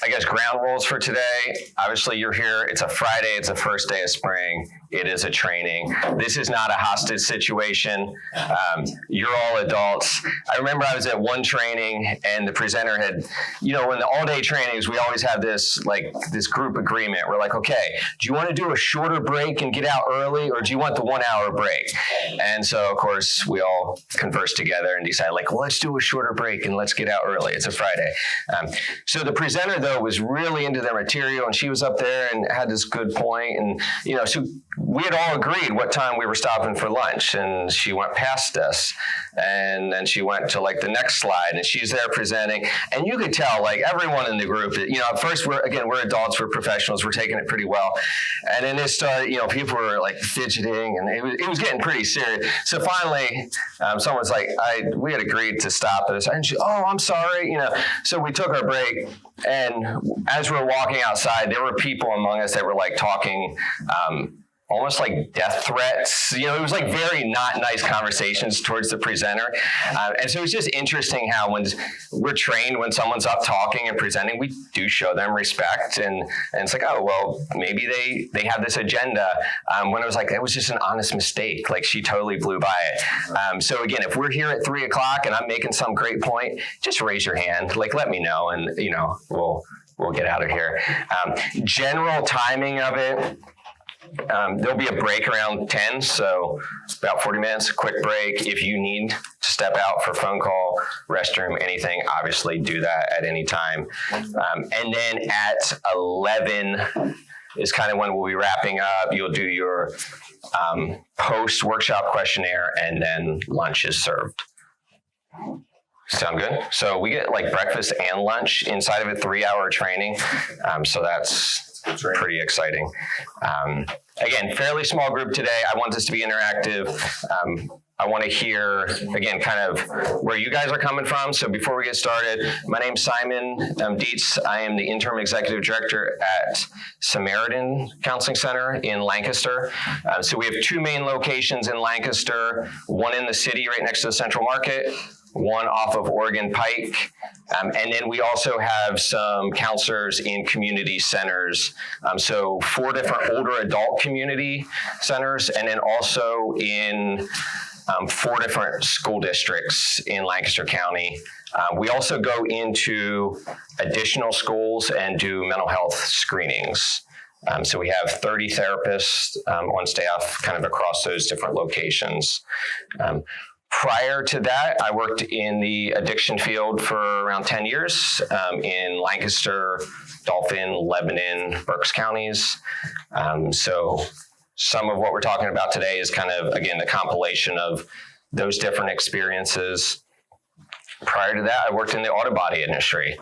I guess ground rules for today. Obviously, you're here. It's a Friday. It's the first day of spring. It is a training. This is not a hostage situation. You're all adults. I remember I was at one training and the presenter had, you know, in the all-day trainings, we always have this group agreement. We're like, okay, do you want to do a shorter break and get out early, or do you want the 1 hour break? And so, of course, we all conversed together and decided, like, well, let's do a shorter break and let's get out early. It's a Friday. So the presenter, though, was really into their material, and she was up there and had this good point. And, you know, so we had all agreed what time we were stopping for lunch, and she went past us, and then she went to like the next slide, and she's there presenting, and you could tell like everyone in the group, you know, at first we're adults, we're professionals, we're taking it pretty well, and then it started, you know, people were like fidgeting, and it was getting pretty serious. So finally, someone's like, we had agreed to stop this, and she, oh, I'm sorry, you know. So we took our break, and as we were walking outside, there were people among us that were like talking. Almost like death threats. You know, it was like very not nice conversations towards the presenter. And so it was just interesting how when we're trained, when someone's up talking and presenting, we do show them respect. And it's like, oh, well, maybe they have this agenda. When it was like, it was just an honest mistake. Like she totally blew by it. So again, if we're here at 3 o'clock and I'm making some great point, just raise your hand. Like, let me know, and, you know, we'll get out of here. General timing of it. There'll be a break around 10, so about 40 minutes, quick break. If you need to step out for phone call, restroom, anything, obviously do that at any time. And then at 11 is kind of when we'll be wrapping up. You'll do your post-workshop questionnaire, and then lunch is served. Sound good? So we get like breakfast and lunch inside of a 3-hour training. So that's pretty exciting. Again, fairly small group today. I want this to be interactive. I want to hear, again, kind of where you guys are coming from. So before we get started, my name's Simon Dietz. I am the interim executive director at Samaritan Counseling Center in Lancaster. So we have 2 main locations in Lancaster, one in the city right next to the Central Market, one off of Oregon Pike. And then we also have some counselors in community centers. So 4 different older adult community centers, and then also in 4 different school districts in Lancaster County. We also go into additional schools and do mental health screenings. So we have 30 therapists on staff kind of across those different locations. Prior to that, I worked in the addiction field for around 10 years in Lancaster, Dauphin, Lebanon, Berks counties. So some of what we're talking about today is kind of, again, the compilation of those different experiences. Prior to that, I worked in the auto body industry.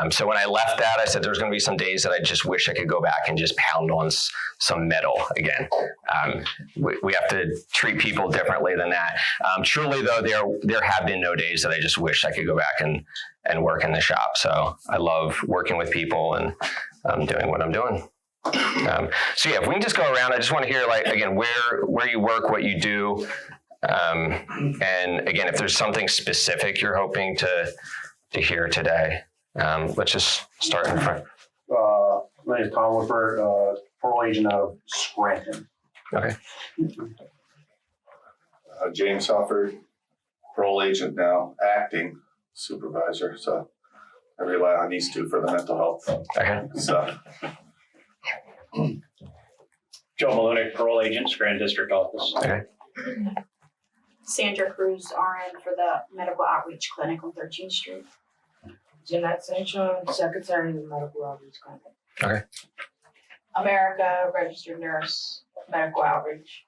So when I left that, I said there's going to be some days that I just wish I could go back and just pound on some metal again. We have to treat people differently than that. Truly, though, there have been no days that I just wish I could go back and work in the shop. So I love working with people and doing what I'm doing. So yeah, if we can just go around, I just want to hear, like, again, where you work, what you do. And again, if there's something specific you're hoping to hear today, let's just start in front. My name is Tom Whipper, parole agent out of Scranton. Okay. James Hufford, parole agent now, acting supervisor. So I rely on these 2 for the mental health. Okay. So. Joe Malunick, parole agent, Scranton District Office. Okay. Sandra Cruz, RN for the Medical Outreach Clinic on 13th Street. Jeanette St. John, Secretary of the Medical Outreach Clinic. Okay. America, registered nurse, medical outreach.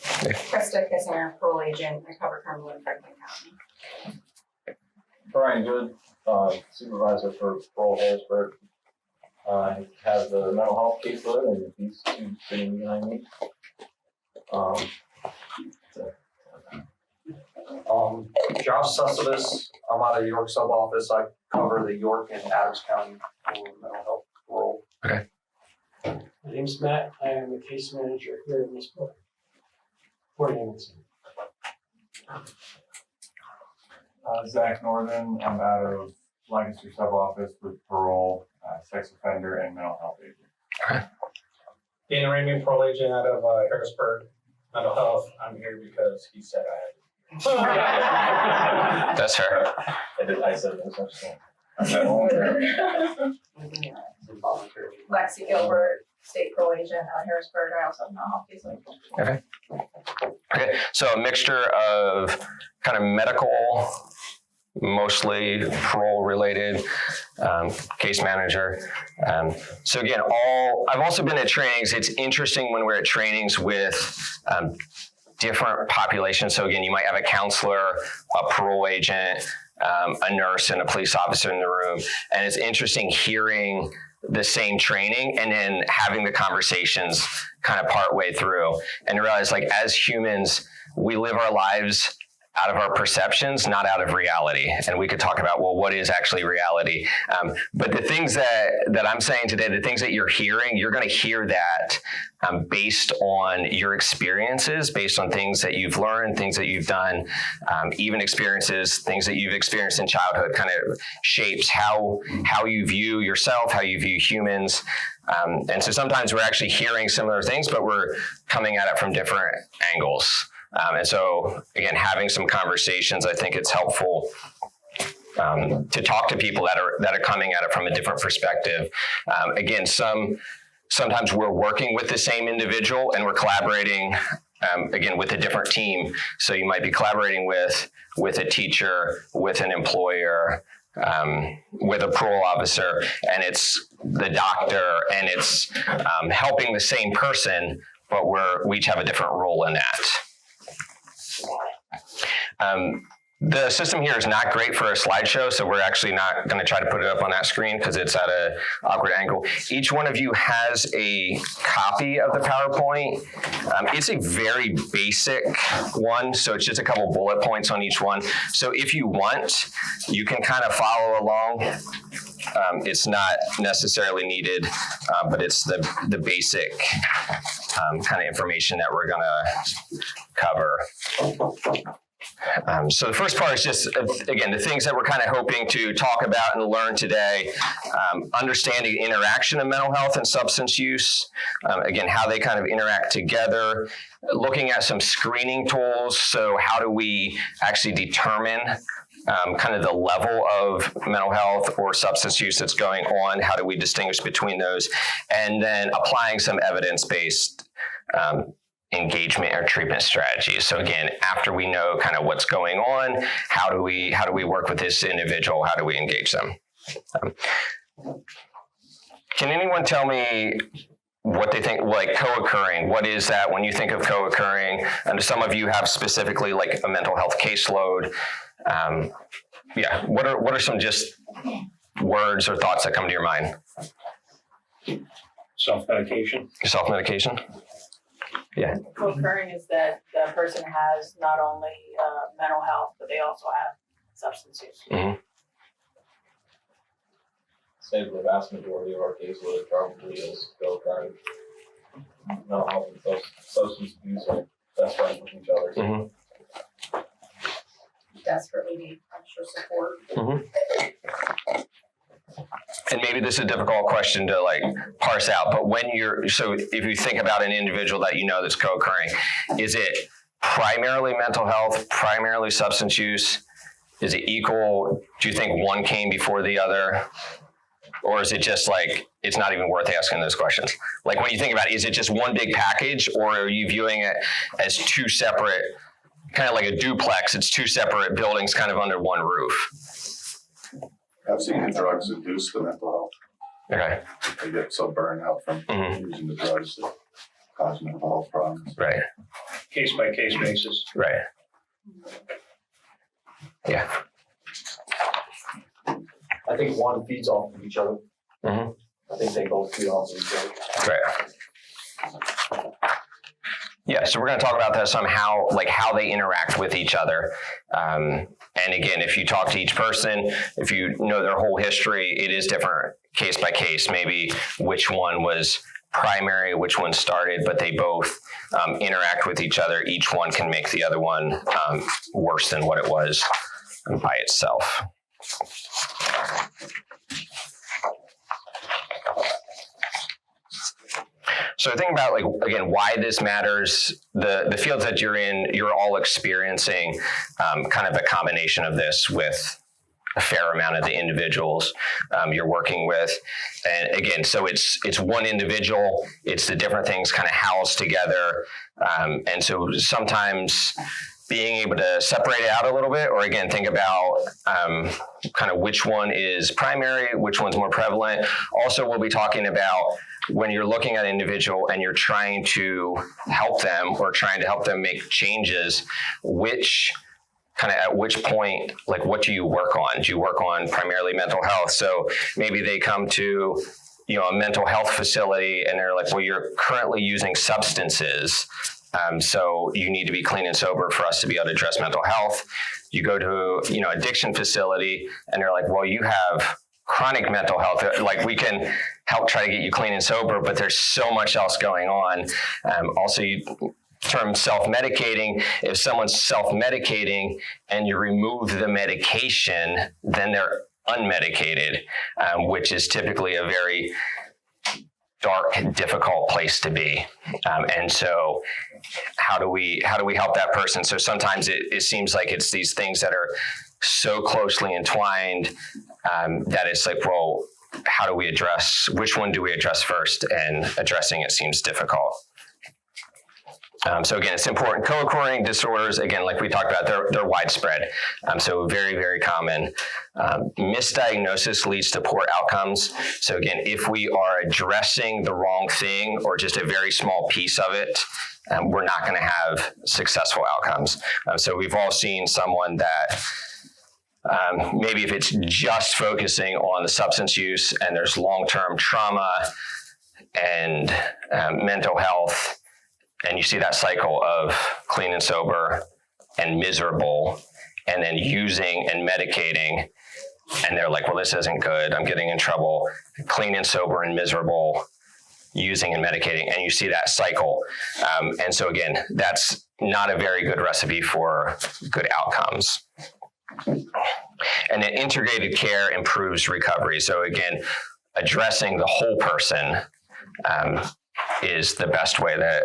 Krista Kissner, parole agent. I cover Cumberland, Franklin County. Brian Good, supervisor for parole Harrisburg. I have the mental health caseload, and these 2 sitting behind me. Josh Sussevis, I'm out of York sub office. I cover the York and Adams County for mental health role. Okay. My name's Matt. I am the case manager here in this book. For Hamilton. Zach Northern. I'm out of Lancaster Sub-Office with parole, sex offender, and mental health agent. Dana Raymond, parole agent out of Harrisburg, mental health. I'm here because he said I had. That's fair. I said no such thing. Lexi Gilbert, state parole agent out of Harrisburg. I also have mental health caseload. Okay, so a mixture of kind of medical, mostly parole related, case manager. So again, I've also been at trainings. It's interesting when we're at trainings with different populations. So again, you might have a counselor, a parole agent, a nurse, and a police officer in the room. And it's interesting hearing the same training and then having the conversations kind of part way through and realize, like, as humans, we live our lives out of our perceptions, not out of reality. And we could talk about, well, what is actually reality? But the things that I'm saying today, the things that you're hearing, you're going to hear that based on your experiences, based on things that you've learned, things that you've done, even experiences, things that you've experienced in childhood kind of shapes how you view yourself, how you view humans. And so sometimes we're actually hearing similar things, but we're coming at it from different angles. And so, again, having some conversations, I think it's helpful to talk to people that are coming at it from a different perspective. Again, sometimes we're working with the same individual and we're collaborating, again, with a different team. So you might be collaborating with a teacher, with an employer, with a parole officer, and it's the doctor, and it's helping the same person, but we each have a different role in that. The system here is not great for a slideshow, so we're actually not going to try to put it up on that screen because it's at an awkward angle. Each one of you has a copy of the PowerPoint. It's a very basic one, so it's just a couple bullet points on each one. So if you want, you can kind of follow along. It's not necessarily needed, but it's the basic kind of information that we're going to cover. So the first part is just, again, the things that we're kind of hoping to talk about and learn today. Understanding interaction of mental health and substance use. Again, how they kind of interact together. Looking at some screening tools. So how do we actually determine kind of the level of mental health or substance use that's going on? How do we distinguish between those? And then applying some evidence-based engagement or treatment strategies. So again, after we know kind of what's going on, how do we work with this individual? How do we engage them? Can anyone tell me what they think, like co-occurring? What is that when you think of co-occurring? And some of you have specifically like a mental health caseload. What are some just words or thoughts that come to your mind? Self-medication. Self-medication? Yeah. Co-occurring is that the person has not only mental health, but they also have substance use. Mm-hmm. Say the vast majority of our caseload probably is co-occurring. Mental health and substance abuse are best friends with each other. Mm-hmm. Desperately need extra support. Mm-hmm. And maybe this is a difficult question to like parse out, but if you think about an individual that you know that's co-occurring, is it primarily mental health, primarily substance use? Is it equal? Do you think one came before the other? Or is it just like, it's not even worth asking those questions? Like when you think about it, is it just one big package, or are you viewing it as two separate, kind of like a duplex, it's two separate buildings kind of under one roof? I've seen the drugs induce the mental health. Okay. They get so burned out from using the drugs that cause mental health problems. Right. Case by case basis. Right. Yeah. I think one feeds off of each other. Mm-hmm. I think they both feed off of each other. Right. Yeah, so we're going to talk about that somehow, like how they interact with each other. And again, if you talk to each person, if you know their whole history, it is different case by case. Maybe which one was primary, which one started, but they both interact with each other. Each one can make the other one worse than what it was. by itself. So think about, like, again, why this matters. The fields that you're in, you're all experiencing kind of a combination of this with a fair amount of the individuals you're working with. And again, so it's one individual, it's the different things kind of housed together. And so sometimes being able to separate it out a little bit, or again, think about kind of which one is primary, which one's more prevalent. Also, we'll be talking about when you're looking at an individual and you're trying to help them or trying to help them make changes, at which point, like, what do you work on? Do you work on primarily mental health? So maybe they come to, a mental health facility and they're like, well, you're currently using substances. So you need to be clean and sober for us to be able to address mental health. You go to, addiction facility and they're like, well, you have chronic mental health. Like, we can help try to get you clean and sober, but there's so much else going on. Also, term self-medicating, if someone's self-medicating and you remove the medication, then they're unmedicated, which is typically a very dark, difficult place to be. And so how do we help that person? So sometimes it seems like it's these things that are so closely entwined that it's like, well, how do we address, which one do we address first? And addressing it seems difficult. So again, it's important. Co-occurring disorders, again, like we talked about, they're widespread. So very, very common. Misdiagnosis leads to poor outcomes. So again, if we are addressing the wrong thing or just a very small piece of it, we're not going to have successful outcomes. So we've all seen someone that maybe if it's just focusing on the substance use and there's long-term trauma and mental health, and you see that cycle of clean and sober and miserable, and then using and medicating, and they're like, well, this isn't good, I'm getting in trouble, clean and sober and miserable, using and medicating, and you see that cycle. And so again, that's not a very good recipe for good outcomes. And then integrated care improves recovery. So again, addressing the whole person is the best way that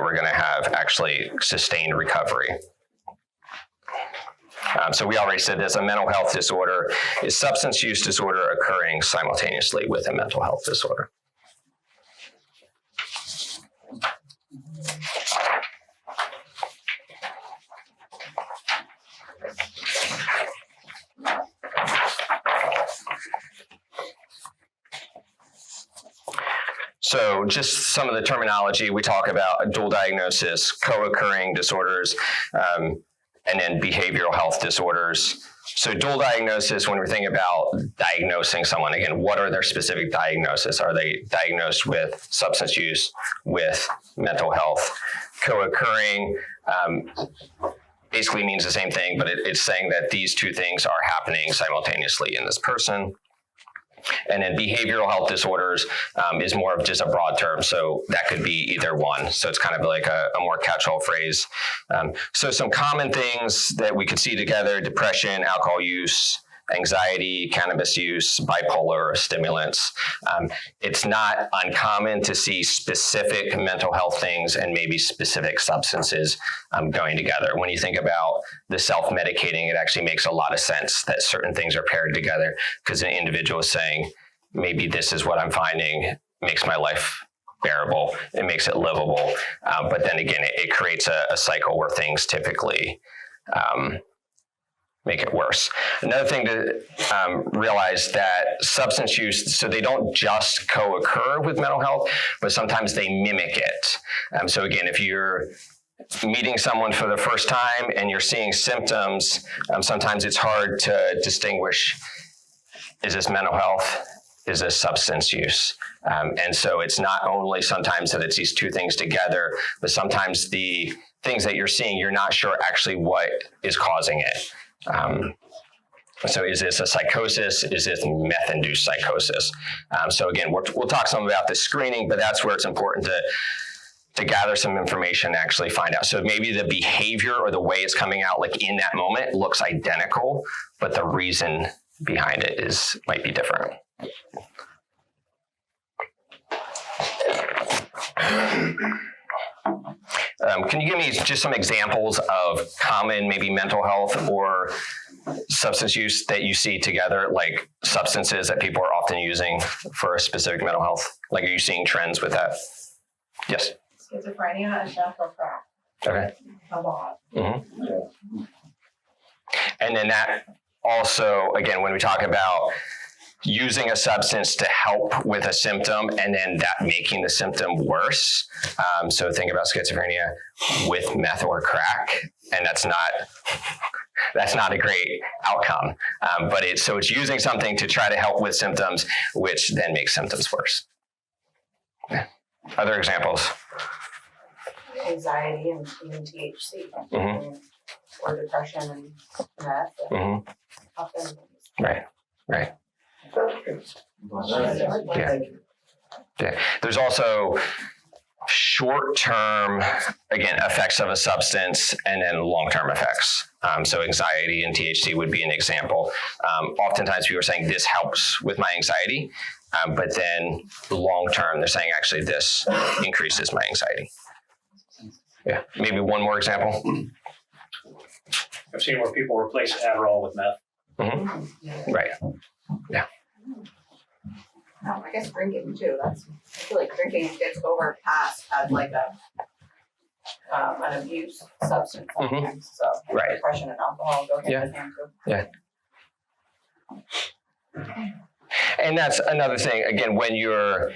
we're going to have actually sustained recovery. So we already said this, a mental health disorder is substance use disorder occurring simultaneously with a mental health disorder. So just some of the terminology we talk about: dual diagnosis, co-occurring disorders, and then behavioral health disorders. So dual diagnosis, when we're thinking about diagnosing someone, again, what are their specific diagnoses? Are they diagnosed with substance use, with mental health? Co-occurring basically means the same thing, but it's saying that these two things are happening simultaneously in this person. And then behavioral health disorders is more of just a broad term. So that could be either one. So it's kind of like a more catch-all phrase. So some common things that we could see together: depression, alcohol use, anxiety, cannabis use, bipolar, stimulants. It's not uncommon to see specific mental health things and maybe specific substances going together. When you think about the self-medicating, it actually makes a lot of sense that certain things are paired together, because an individual is saying, maybe this is what I'm finding makes my life bearable, it makes it livable. But then again, it creates a cycle where things typically make it worse. Another thing to realize that substance use, so they don't just co-occur with mental health, but sometimes they mimic it. So again, if you're meeting someone for the first time and you're seeing symptoms, sometimes it's hard to distinguish, is this mental health? Is this substance use? And so it's not only sometimes that it's these two things together, but sometimes the things that you're seeing, you're not sure actually what is causing it. So is this a psychosis? Is this meth-induced psychosis? So again, we'll talk some about the screening, but that's where it's important to to gather some information and actually find out. So maybe the behavior or the way it's coming out, like in that moment, looks identical, but the reason behind it might be different. Can you give me just some examples of common, maybe mental health or substance use that you see together, like substances that people are often using for a specific mental health? Like, are you seeing trends with that? Yes. Schizophrenia and death or crack. Okay. A lot. Mm-hmm. And then that also, again, when we talk about using a substance to help with a symptom and then that making the symptom worse. So think about schizophrenia with meth or crack, and that's not a great outcome. But it's using something to try to help with symptoms, which then makes symptoms worse. Yeah. Other examples? Anxiety and even THC, Mm-hmm. or depression and meth. Mm-hmm. Often. Right. Yeah. There's also short-term, again, effects of a substance and then long-term effects. So anxiety and THC would be an example. Oftentimes people are saying this helps with my anxiety, but then long-term they're saying actually this increases my anxiety. Yeah. Maybe one more example. I've seen where people replace Adderall with meth. Mm-hmm. Right. Yeah. I guess drinking too. I feel like drinking gets overpassed as like an abuse substance sometimes. So Right. depression and alcohol go hand in hand too. Yeah. And that's another thing. Again, when you're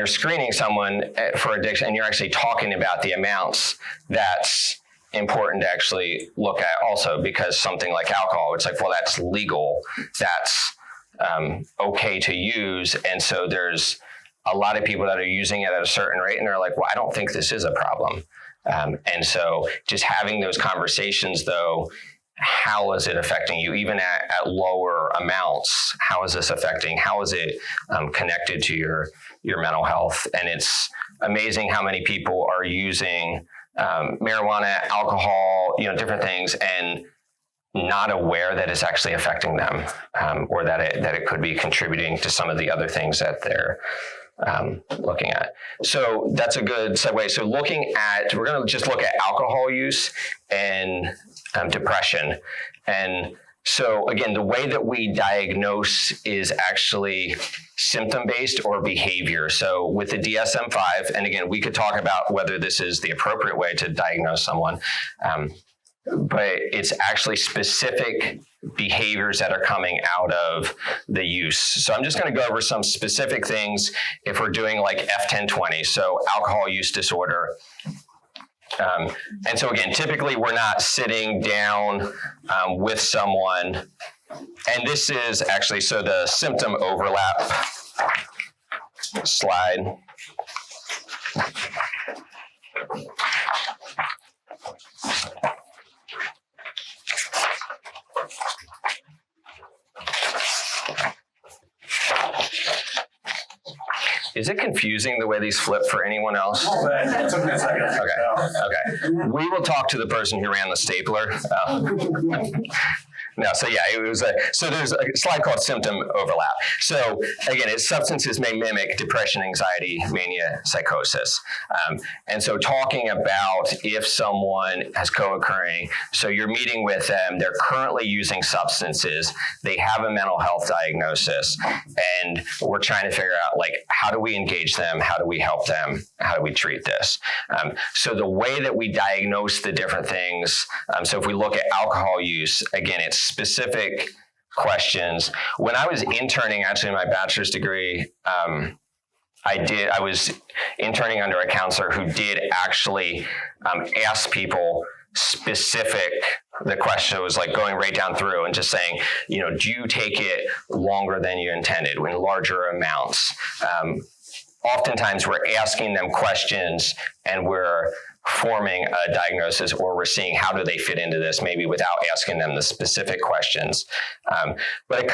screening someone for addiction and you're actually talking about the amounts, that's important to actually look at also, because something like alcohol, it's like, well, that's legal. That's okay to use. And so there's a lot of people that are using it at a certain rate and they're like, well, I don't think this is a problem. And so just having those conversations though, how is it affecting you? Even at lower amounts, how is this affecting? How is it connected to your mental health? And it's amazing how many people are using marijuana, alcohol, different things, and not aware that it's actually affecting them, or that it could be contributing to some of the other things that they're looking at. So that's a good segue. So we're going to just look at alcohol use and depression. And so again, the way that we diagnose is actually symptom-based or behavior. So with the DSM-5, and again, we could talk about whether this is the appropriate way to diagnose someone, but it's actually specific behaviors that are coming out of the use. So I'm just going to go over some specific things if we're doing like F1020, so alcohol use disorder. And so again, typically we're not sitting down with someone, and this is actually, so the symptom overlap slide. Is it confusing the way these flip for anyone else? It took me a second to figure it out. Okay. We will talk to the person who ran the stapler. No, so yeah, so there's a slide called symptom overlap. So again, substances may mimic depression, anxiety, mania, psychosis. And so talking about if someone has co-occurring, so you're meeting with them, they're currently using substances, they have a mental health diagnosis, and we're trying to figure out like, how do we engage them? How do we help them? How do we treat this? So the way that we diagnose the different things, so if we look at alcohol use, again, it's specific questions. When I was interning, actually in my bachelor's degree, I was interning under a counselor who did actually ask people the question was like going right down through and just saying, do you take it longer than you intended, in larger amounts? Oftentimes we're asking them questions and we're forming a diagnosis, or we're seeing how do they fit into this, maybe without asking them the specific questions. But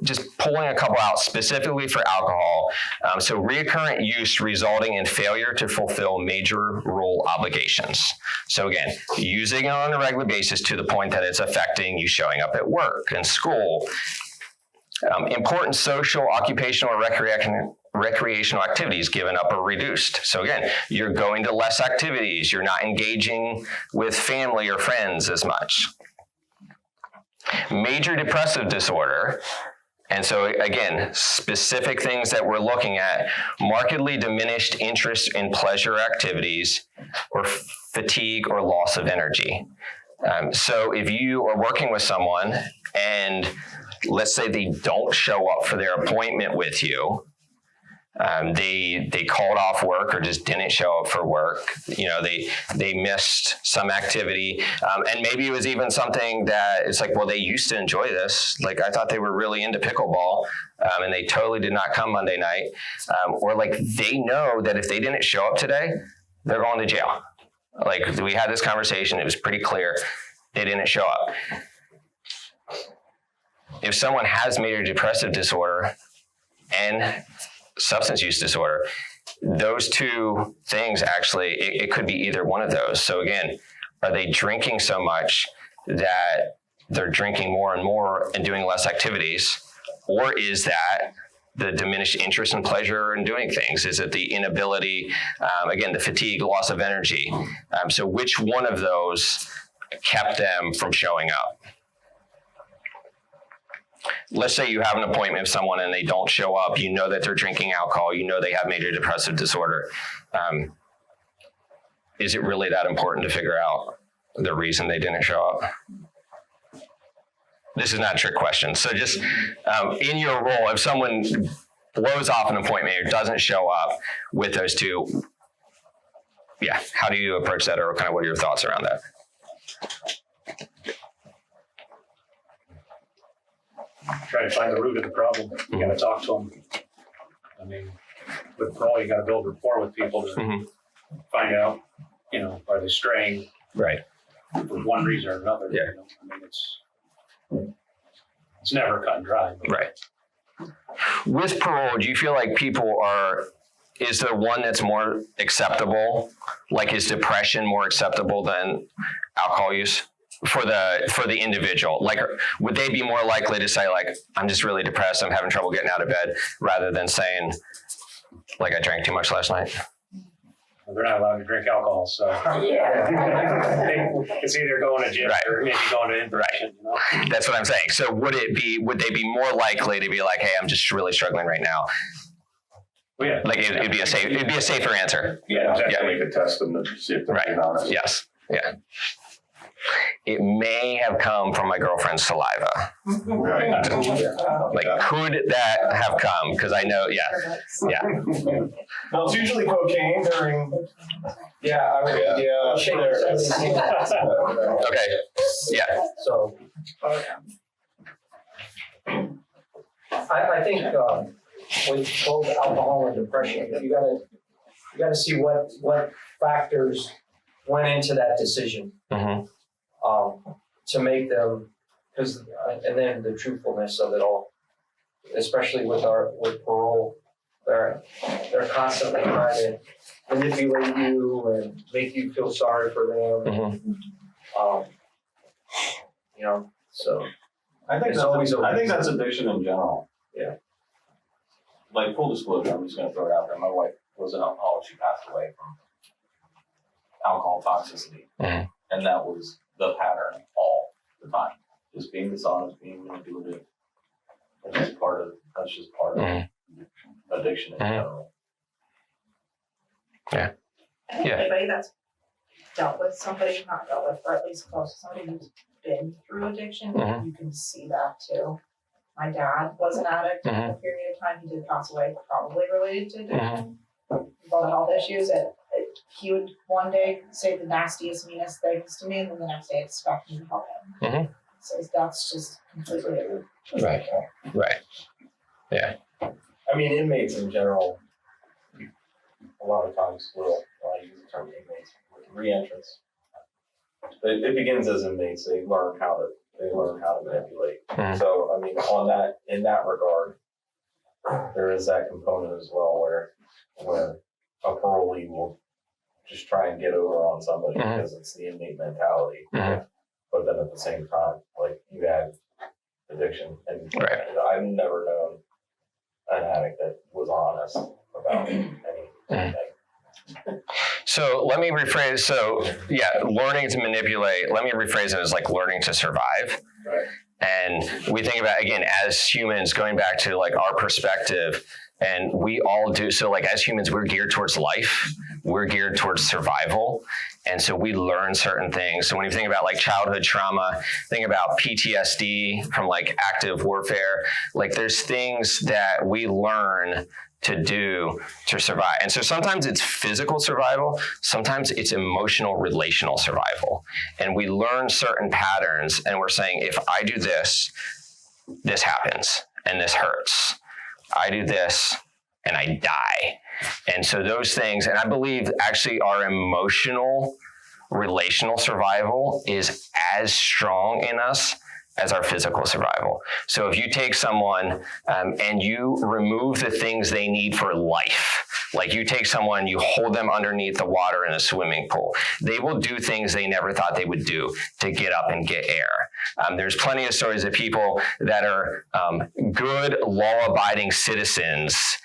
just pulling a couple out specifically for alcohol. So reoccurrent use resulting in failure to fulfill major role obligations. So again, using it on a regular basis to the point that it's affecting you showing up at work and school. Important social, occupational, or recreational activities given up or reduced. So again, you're going to less activities. You're not engaging with family or friends as much. Major depressive disorder. And so again, specific things that we're looking at: markedly diminished interest in pleasure activities, or fatigue or loss of energy. So if you are working with someone and let's say they don't show up for their appointment with you, they called off work or just didn't show up for work. They missed some activity, and maybe it was even something that it's like, well, they used to enjoy this. Like I thought they were really into pickleball, and they totally did not come Monday night, or like they know that if they didn't show up today, they're going to jail. Like we had this conversation, it was pretty clear they didn't show up. If someone has major depressive disorder and substance use disorder, those two things actually, it could be either one of those. So again, are they drinking so much that they're drinking more and more and doing less activities? Or is that the diminished interest and pleasure in doing things? Is it the inability, again, the fatigue, loss of energy? So which one of those kept them from showing up? Let's say you have an appointment with someone and they don't show up. You know that they're drinking alcohol. You know they have major depressive disorder. Is it really that important to figure out the reason they didn't show up? This is not a trick question. So just in your role, if someone blows off an appointment or doesn't show up with those two, how do you approach that, or kind of what are your thoughts around that? Try to find the root of the problem. You got to talk to them. I mean, with parole, you got to build rapport with people to find out, are they straying Right. for one reason or another. Yeah. I mean, it's never cut and dry. But Right. With parole, do you feel like is there one that's more acceptable? Like, is depression more acceptable than alcohol use for the individual? Like, would they be more likely to say, like, I'm just really depressed, I'm having trouble getting out of bed, rather than saying, like, I drank too much last night? they're not allowed to drink alcohol, so it's either going to jail or maybe going to inpatient. That's what I'm saying. So would they be more likely to be like, hey, I'm just really struggling right now? Well, yeah. Like it'd be a safer answer. Yeah, exactly. We could test them to see if they're being honest. Yes. Yeah. It may have come from my girlfriend's saliva. Right. Like, could that have come? Because I know, yeah. No, it's usually cocaine during. Shake Okay. Yeah. So, I think with both alcohol and depression, you gotta see what factors went into that decision. Mm-hmm. To make them, and then the truthfulness of it all, especially with parole, they're constantly trying to manipulate you and make you feel sorry for them. Mm-hmm. So I think that's addiction in general. Yeah. Like, full disclosure, I'm just gonna throw it out there. My wife was an alcoholic. She passed away from alcohol toxicity. Mm-hmm. And that was the pattern all the time. Just being dishonest, being manipulative. That's just part of addiction in general. Yeah. Anybody that's dealt with somebody, not dealt with, or at least close to somebody who's been through addiction, you can see that too. My dad was an addict for a period of time. He did pass away, probably related to addiction, with all the health issues. And he would one day say the nastiest, meanest things to me, and then the next day expect me to help him. So that's just completely Right. Yeah. I mean, inmates in general, a lot of times will, I use the term inmates, re-entrance. It begins as inmates. They learn how to manipulate. Mhm. So I mean, in that regard, there is that component as well where a parolee will just try and get over on somebody Mhm. because it's the inmate mentality. Mhm. But then at the same time, like you had addiction, and Right. I've never known an addict that was honest about anything. So let me rephrase. So yeah, learning to manipulate, let me rephrase it as like learning to survive. Right. And we think about, again, as humans, going back to like our perspective, and we all do. So like as humans, we're geared towards life. We're geared towards survival. And so we learn certain things. So when you think about like childhood trauma, think about PTSD from like active warfare, like there's things that we learn to do to survive. And so sometimes it's physical survival, sometimes it's emotional, relational survival. And we learn certain patterns and we're saying, if I do this, this happens and this hurts. I do this and I die. And so those things, and I believe actually our emotional, relational survival is as strong in us as our physical survival. So if you take someone and you remove the things they need for life, like you take someone, you hold them underneath the water in a swimming pool, they will do things they never thought they would do to get up and get air. There's plenty of stories of people that are good, law-abiding citizens,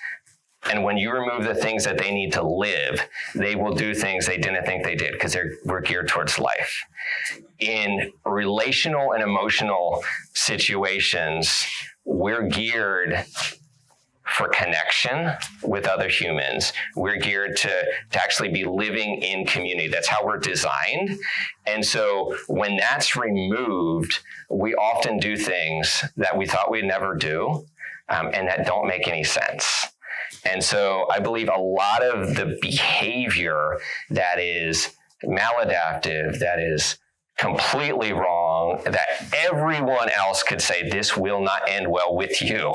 and when you remove the things that they need to live, they will do things they didn't think they did because we're geared towards life. In relational and emotional situations, we're geared for connection with other humans. We're geared to actually be living in community. That's how we're designed. And so when that's removed, we often do things that we thought we'd never do and that don't make any sense. And so I believe a lot of the behavior that is maladaptive, that is completely wrong, that everyone else could say, this will not end well with you.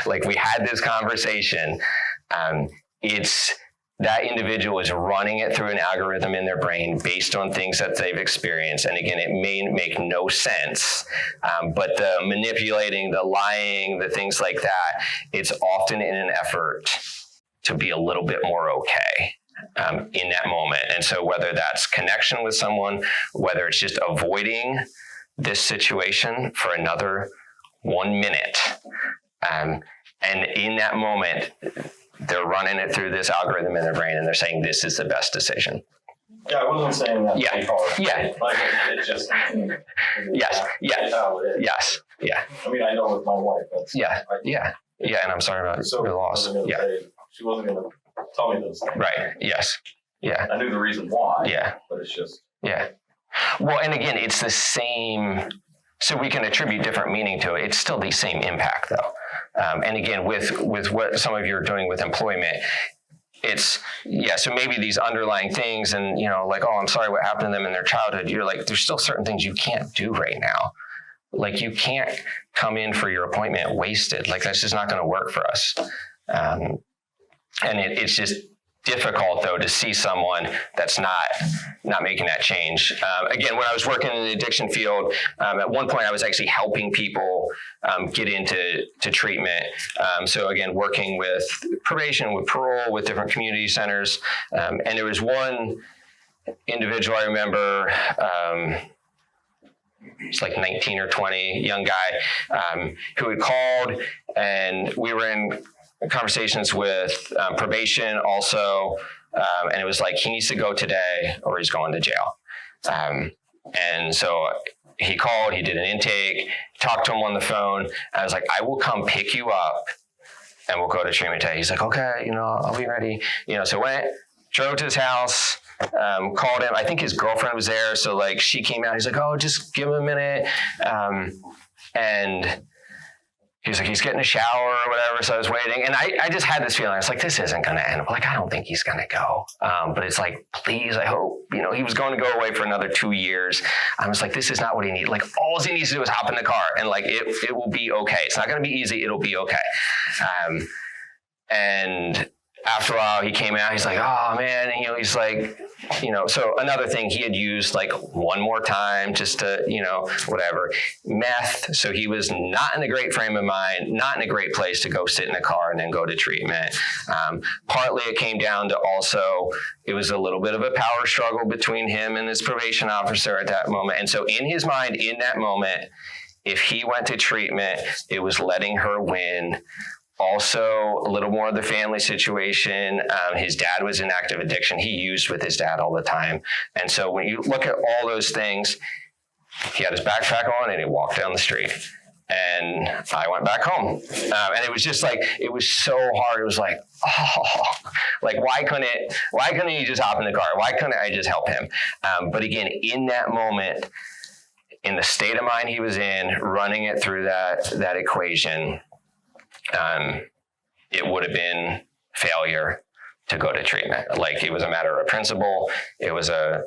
Like we had this conversation, it's that individual is running it through an algorithm in their brain based on things that they've experienced. And again, it may make no sense, but the manipulating, the lying, the things like that, it's often in an effort to be a little bit more okay in that moment. And so whether that's connection with someone, whether it's just avoiding this situation for another 1 minute, and in that moment, they're running it through this algorithm in their brain and they're saying this is the best decision. Yeah, I wasn't saying that. Yeah. Yeah. Like it just. Yes. Yeah. It's how it is. Yes. Yeah. I mean, I know with my wife. That's. Yeah. Yeah. Yeah. And I'm sorry about the loss. Yeah. She wasn't going to tell me those things. Right. Yes. Yeah. I knew the reason why. Yeah. But it's just. Yeah. Well, and again, it's the same. So we can attribute different meaning to it. It's still the same impact, though. And again, with what some of you are doing with employment, it's, yeah, so maybe these underlying things and, you know, like, oh, I'm sorry what happened to them in their childhood. You're like, there's still certain things you can't do right now. Like you can't come in for your appointment wasted. Like that's just not going to work for us. And it's just difficult, though, to see someone that's not making that change. Again, when I was working in the addiction field, at one point I was actually helping people get into treatment. So again, working with probation, with parole, with different community centers. And there was one individual I remember, it's like 19 or 20, young guy, who had called, and we were in conversations with probation also, and it was like, he needs to go today or he's going to jail. And so he called, he did an intake, talked to him on the phone. I was like, I will come pick you up and we'll go to treatment today. He's like, okay, you know, I'll be ready. You know, so went, drove to his house, called him. I think his girlfriend was there. So like she came out, he's like, oh, just give him a minute. And he was like, he's getting a shower or whatever. So I was waiting. And I just had this feeling. I was like, this isn't going to end. Like, I don't think he's going to go. But it's like, please, I hope, you know, he was going to go away for another 2 years. I was like, this is not what he needs. Like, all he needs to do is hop in the car and like, it will be okay. It's not going to be easy. It'll be okay. And after a while he came out, he's like, oh man, and, you know, he's like, so another thing, he had used like one more time just to, whatever, meth. So he was not in a great frame of mind, not in a great place to go sit in a car and then go to treatment. Partly it came down to also, it was a little bit of a power struggle between him and his probation officer at that moment. And so in his mind, in that moment, if he went to treatment, it was letting her win. Also, a little more of the family situation. His dad was in active addiction. He used with his dad all the time. And so when you look at all those things, he had his backpack on and he walked down the street. And I went back home. And it was just like, it was so hard. It was like, why couldn't he just hop in the car? Why couldn't I just help him? But again, in that moment, in the state of mind he was in, running it through that equation, it would have been failure to go to treatment. Like, it was a matter of principle. It was a,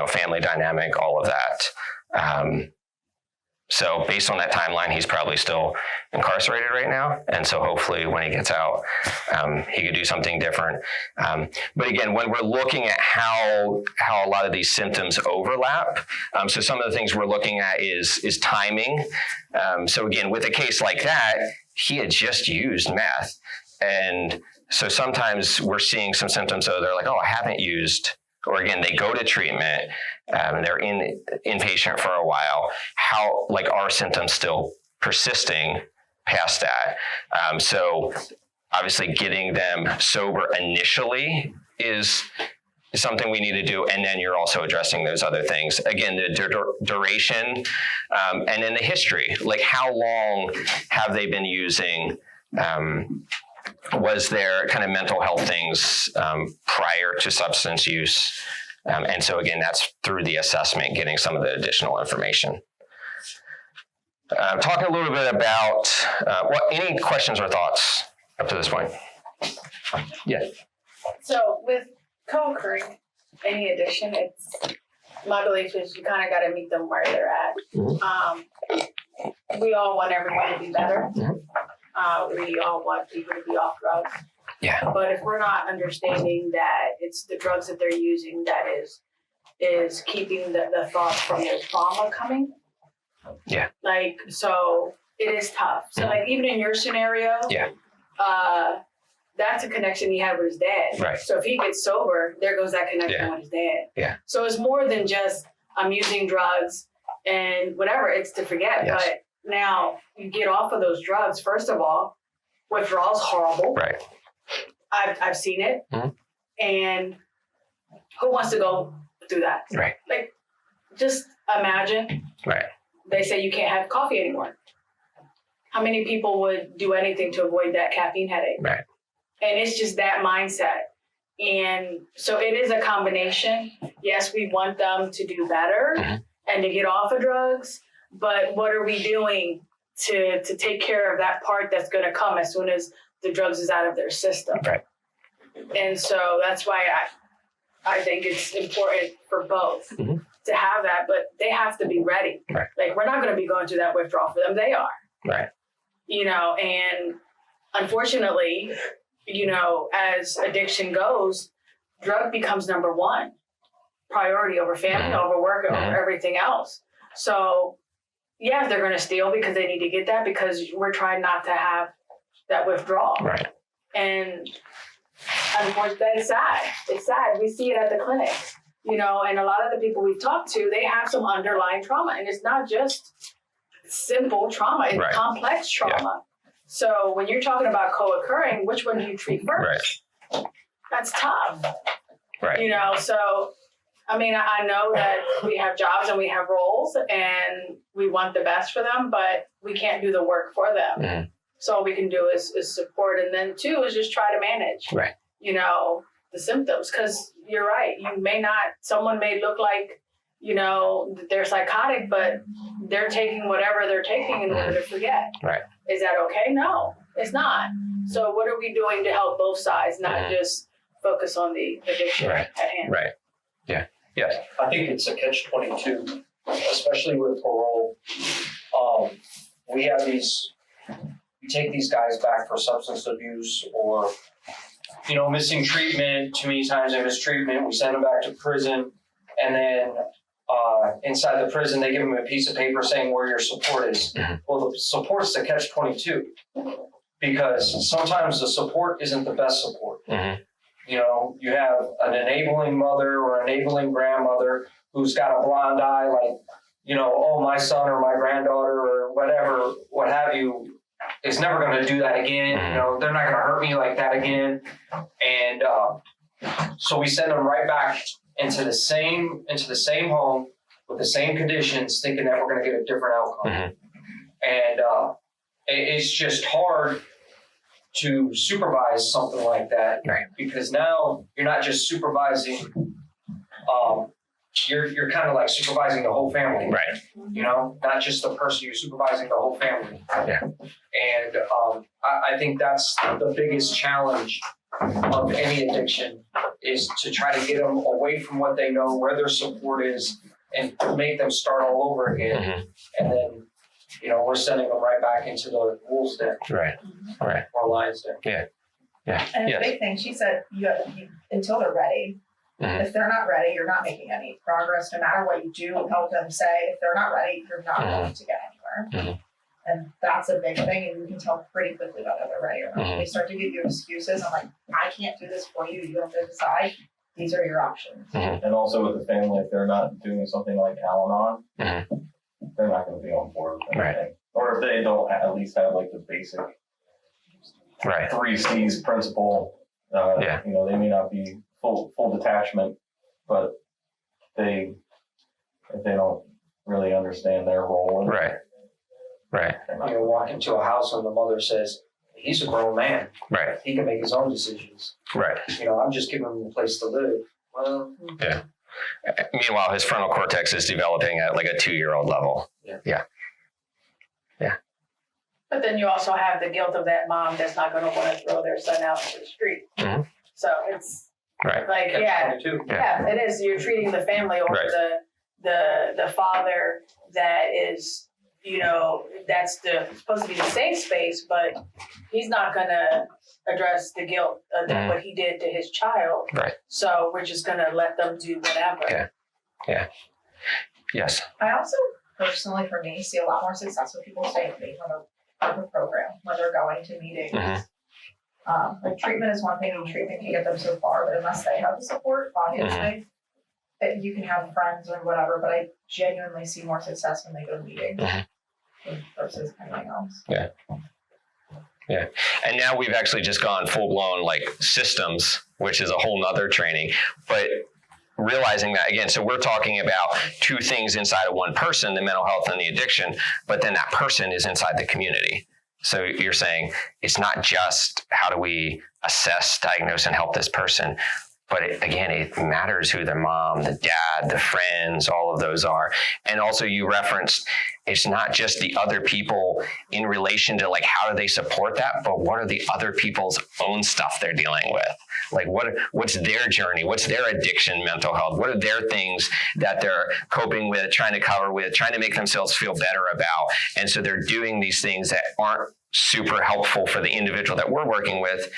family dynamic, all of that. So based on that timeline, he's probably still incarcerated right now. And so hopefully when he gets out, he could do something different. But again, when we're looking at how a lot of these symptoms overlap, so some of the things we're looking at is timing. So again, with a case like that, he had just used meth. And so sometimes we're seeing some symptoms, so they're like, oh, I haven't used, or again, they go to treatment, they're inpatient for a while. How, are symptoms still persisting past that? So obviously getting them sober initially is something we need to do. And then you're also addressing those other things. Again, the duration, and then the history, like how long have they been using? Was there kind of mental health things prior to substance use? And so again, that's through the assessment, getting some of the additional information. Talking a little bit about, any questions or thoughts up to this point? Yeah. So with co-occurring, any addiction, my belief is you kind of got to meet them where they're at. Mm-hmm. We all want everyone to be better. Mm-hmm. We all want people to be off drugs. Yeah. But if we're not understanding that it's the drugs that they're using that is keeping the thoughts from their trauma coming. Yeah. So it is tough. So even in your scenario, yeah. That's a connection he had with his dad. Right. So if he gets sober, there goes that connection with his dad. Yeah. So it's more than just I'm using drugs and whatever, it's to forget. Yes. But now you get off of those drugs, first of all, withdrawal's horrible. Right. I've seen it. Mm-hmm. And who wants to go through that? Right. Just imagine. Right. They say you can't have coffee anymore. How many people would do anything to avoid that caffeine headache? Right. And it's just that mindset. And so it is a combination. Yes, we want them to do better and to get off of drugs, but what are we doing to take care of that part that's going to come as soon as the drugs is out of their system? Right. And so that's why I think it's important for both to have that, but they have to be ready. Right. We're not going to be going through that withdrawal for them. They are. Right. And unfortunately, as addiction goes, drug becomes number one priority over family, over work, over everything else. So, yeah, they're going to steal because they need to get that because we're trying not to have that withdrawal. Right. And unfortunately, it's sad. It's sad. We see it at the clinic, and a lot of the people we've talked to, they have some underlying trauma, and it's not just simple trauma, it's complex trauma. Yeah. So when you're talking about co-occurring, which one do you treat first? Right. That's tough. Right. So, I know that we have jobs and we have roles and we want the best for them, but we can't do the work for them. Mm-hmm. So all we can do is support. And then two is just try to manage, the symptoms. Because you're right. Someone may look like, they're psychotic, but they're taking whatever they're taking in order to forget. Right. Is that okay? No, it's not. So what are we doing to help both sides, not just focus on the addiction at hand? Right. Yeah. Yes. I think it's a catch-22, especially with parole. We have we take these guys back for substance abuse or missing treatment, too many times they miss treatment, we send them back to prison, and then inside the prison, they give them a piece of paper saying where your support is. Well, the support's the catch-22, because sometimes the support isn't the best support. You have an enabling mother or enabling grandmother who's got a blonde eye, like, oh, my son or my granddaughter or whatever, what have you, is never going to do that again. They're not going to hurt me like that again. And so we send them right back into the same home with the same conditions, thinking that we're going to get a different outcome. And it's just hard to supervise something like that, because now you're not just supervising. You're kind of like supervising the whole family, not just the person. You're supervising the whole family. And I think that's the biggest challenge of any addiction, is to try to get them away from what they know, where their support is, and make them start all over again. And then, we're sending them right back into the wolves den, or lions den. And the big thing, she said, you until they're ready. If they're not ready, you're not making any progress. No matter what you do, help them say, if they're not ready, you're not going to get anywhere. And that's a big thing, and you can tell pretty quickly whether they're ready or not. They start to give you excuses. I'm like, I can't do this for you. You have to decide. These are your options. And also with the family, if they're not doing something like Al-Anon, they're not going to be on board with anything. Or if they don't at least have like the basic 3 C's principle, they may not be full detachment, but if they don't really understand their role. Walk into a house and the mother says, he's a grown man. He can make his own decisions. I'm just giving him a place to live. Well, Meanwhile, his frontal cortex is developing at like a 2-year-old level. But then you also have the guilt of that mom that's not going to want to throw their son out to the street. So it's like, it is. You're treating the family over the father that is, that's supposed to be the safe space, but he's not going to address the guilt of what he did to his child. So we're just going to let them do whatever. Yes. I also personally, for me, see a lot more success with people staying with me when they're part of a program, when they're going to meetings. Like treatment is one thing, and treatment can get them so far, but unless they have the support, obviously, that you can have friends or whatever, but I genuinely see more success when they go to meetings versus anything else. And now we've actually just gone full blown like systems, which is a whole nother training, but realizing that again, so we're talking about 2 things inside of one person, the mental health and the addiction, but then that person is inside the community. So you're saying it's not just how do we assess, diagnose, and help this person, but it matters who the mom, the dad, the friends, all of those are. And also you referenced, it's not just the other people in relation to like, how do they support that, but what are the other people's own stuff they're dealing with? Like what's their journey? What's their addiction, mental health? What are their things that they're coping with, trying to cover with, trying to make themselves feel better about? And so they're doing these things that aren't super helpful for the individual that we're working with,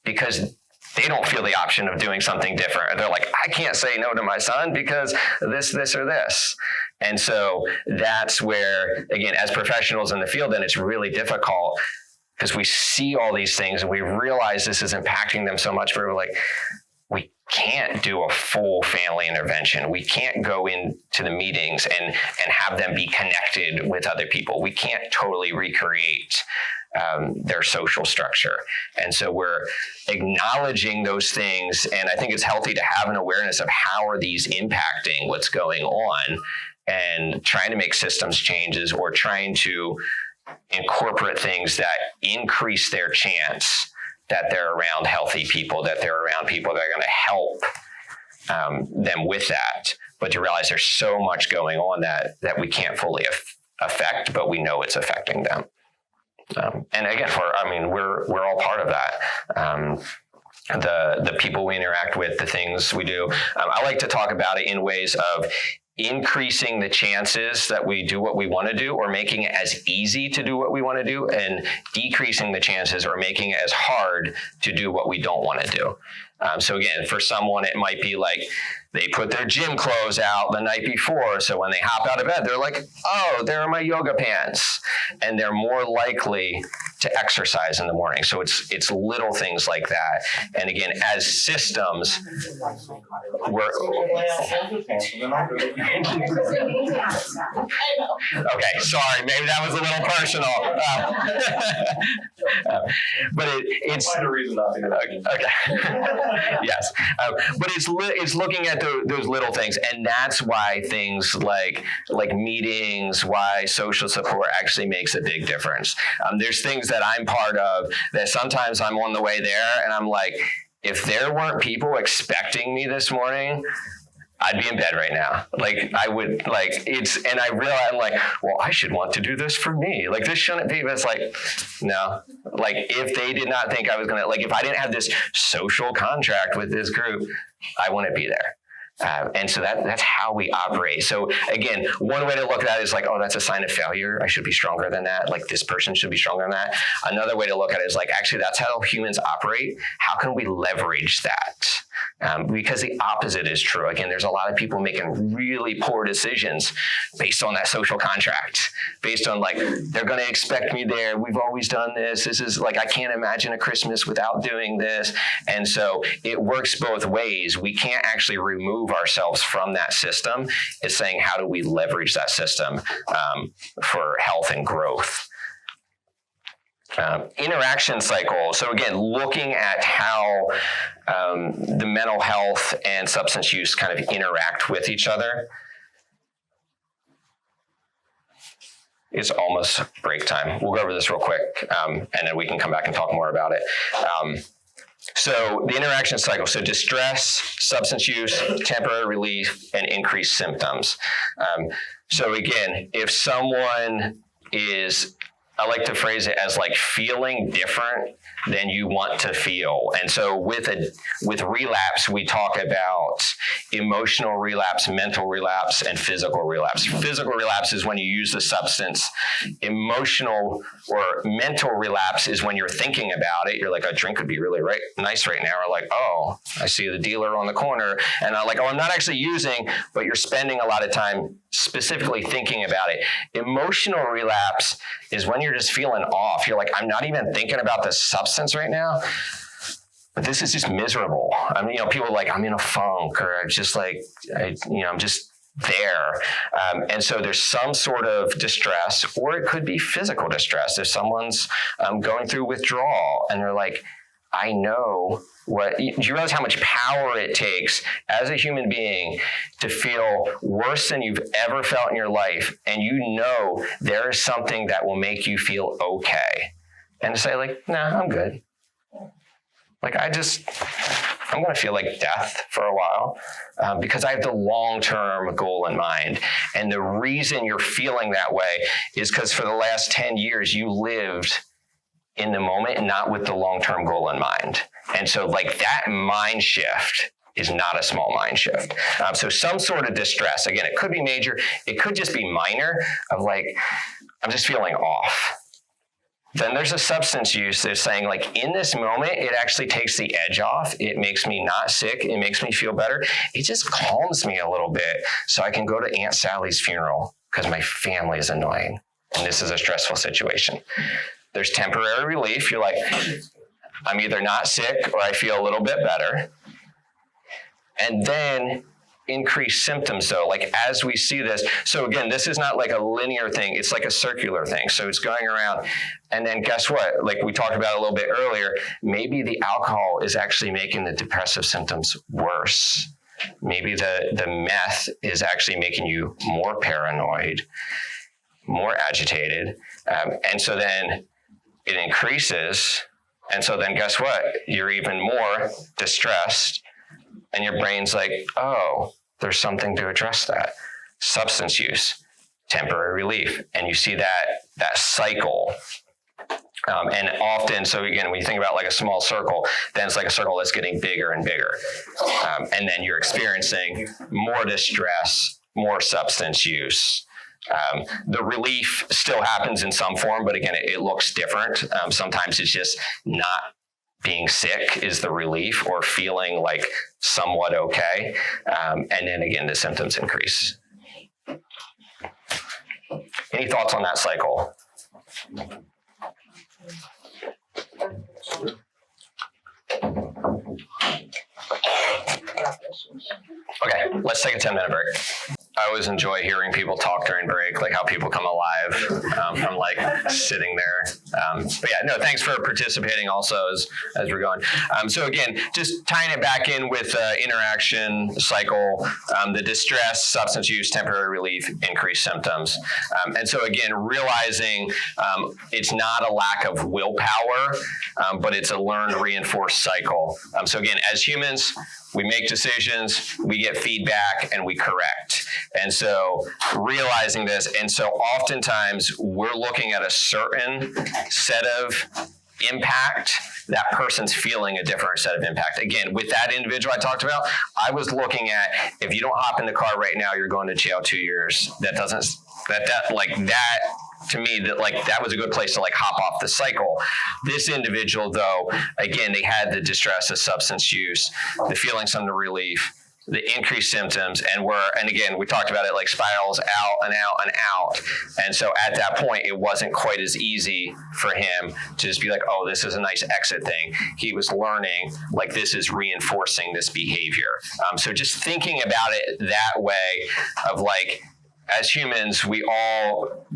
because they don't feel the option of doing something different. They're like, I can't say no to my son because this, or this. And so that's where, again, as professionals in the field, then it's really difficult because we see all these things and we realize this is impacting them so much. We're like, we can't do a full family intervention. We can't go into the meetings and have them be connected with other people. We can't totally recreate their social structure. And so we're acknowledging those things. And I think it's healthy to have an awareness of how are these impacting what's going on, and trying to make systems changes or trying to incorporate things that increase their chance that they're around healthy people, that they're around people that are going to help them with that. But to realize there's so much going on that we can't fully affect, but we know it's affecting them. And again, we're all part of that. The people we interact with, the things we do. I like to talk about it in ways of increasing the chances that we do what we want to do, or making it as easy to do what we want to do, and decreasing the chances or making it as hard to do what we don't want to do. So again, for someone, it might be like they put their gym clothes out the night before. So when they hop out of bed, they're like, oh, there are my yoga pants. And they're more likely to exercise in the morning. So it's little things like that. And again, as systems, we're... Okay, sorry, maybe that was a little personal. But it's... Find a reason not to go. Okay. Yes. But it's looking at those little things. And that's why things like meetings, why social support actually makes a big difference. There's things that I'm part of that sometimes I'm on the way there and I'm like, if there weren't people expecting me this morning, I'd be in bed right now. Like I would and I realize I'm like, well, I should want to do this for me. Like this shouldn't be, but it's like, no. Like if they did not think I was gonna, like if I didn't have this social contract with this group, I wouldn't be there. And so that's how we operate. So again, one way to look at that is like, oh, that's a sign of failure. I should be stronger than that. Like this person should be stronger than that. Another way to look at it is like, actually, that's how humans operate. How can we leverage that? Because the opposite is true. Again, there's a lot of people making really poor decisions based on that social contract, based on like, they're going to expect me there. We've always done this. This is like, I can't imagine a Christmas without doing this. And so it works both ways. We can't actually remove ourselves from that system. It's saying, how do we leverage that system for health and growth? Interaction cycle. So again, looking at how the mental health and substance use kind of interact with each other. It's almost break time. We'll go over this real quick, and then we can come back and talk more about it. So the interaction cycle, so distress, substance use, temporary relief, and increased symptoms. So again, if someone is, I like to phrase it as like feeling different than you want to feel. And so with relapse, we talk about emotional relapse, mental relapse, and physical relapse. Physical relapse is when you use the substance. Emotional or mental relapse is when you're thinking about it. You're like, a drink would be really nice right now. Or like, oh, I see the dealer on the corner. And I'm like, oh, I'm not actually using, but you're spending a lot of time specifically thinking about it. Emotional relapse is when you're just feeling off. You're like, I'm not even thinking about the substance right now, but this is just miserable. I mean, people are like, I'm in a funk, or I'm just like, I'm just there. And so there's some sort of distress, or it could be physical distress. If someone's going through withdrawal and they're like, I know do you realize how much power it takes as a human being to feel worse than you've ever felt in your life, and you know there is something that will make you feel okay, and to say like, nah, I'm good. Like I'm going to feel like death for a while because I have the long-term goal in mind. And the reason you're feeling that way is because for the last 10 years, you lived in the moment, not with the long-term goal in mind. And so like that mind shift is not a small mind shift. So some sort of distress, again, it could be major, it could just be minor of like, I'm just feeling off. Then there's a substance use that's saying like, in this moment, it actually takes the edge off. It makes me not sick. It makes me feel better. It just calms me a little bit so I can go to Aunt Sally's funeral because my family is annoying and this is a stressful situation. There's temporary relief. You're like, I'm either not sick or I feel a little bit better. And then increased symptoms though, like as we see this. So again, this is not like a linear thing. It's like a circular thing. So it's going around. And then guess what? Like we talked about a little bit earlier, maybe the alcohol is actually making the depressive symptoms worse. Maybe the meth is actually making you more paranoid, more agitated. And so then it increases. And so then guess what? You're even more distressed. And your brain's like, oh, there's something to address that. Substance use, temporary relief. And you see that cycle. And often, so again, when you think about like a small circle, then it's like a circle that's getting bigger and bigger. And then you're experiencing more distress, more substance use. The relief still happens in some form, but again, it looks different. Sometimes it's just not being sick is the relief, or feeling like somewhat okay. And then again, the symptoms increase. Any thoughts on that cycle? Okay, let's take a 10-minute break. I always enjoy hearing people talk during break, like how people come alive from like sitting there. But yeah, no, thanks for participating also as we're going. So again, just tying it back in with interaction cycle, the distress, substance use, temporary relief, increased symptoms. And so again, realizing it's not a lack of willpower, but it's a learned, reinforced cycle. So again, as humans, we make decisions, we get feedback, and we correct. And so realizing this, and so oftentimes we're looking at a certain set of impact, that person's feeling a different set of impact. Again, with that individual I talked about, I was looking at, if you don't hop in the car right now, you're going to jail 2 years. That doesn't, that to me, that was a good place to like hop off the cycle. This individual though, again, they had the distress of substance use, the feeling some relief, the increased symptoms, and again, we talked about it, like spirals out and out and out. And so at that point, it wasn't quite as easy for him to just be like, oh, this is a nice exit thing. He was learning, like, this is reinforcing this behavior. So just thinking about it that way of like, as humans, we all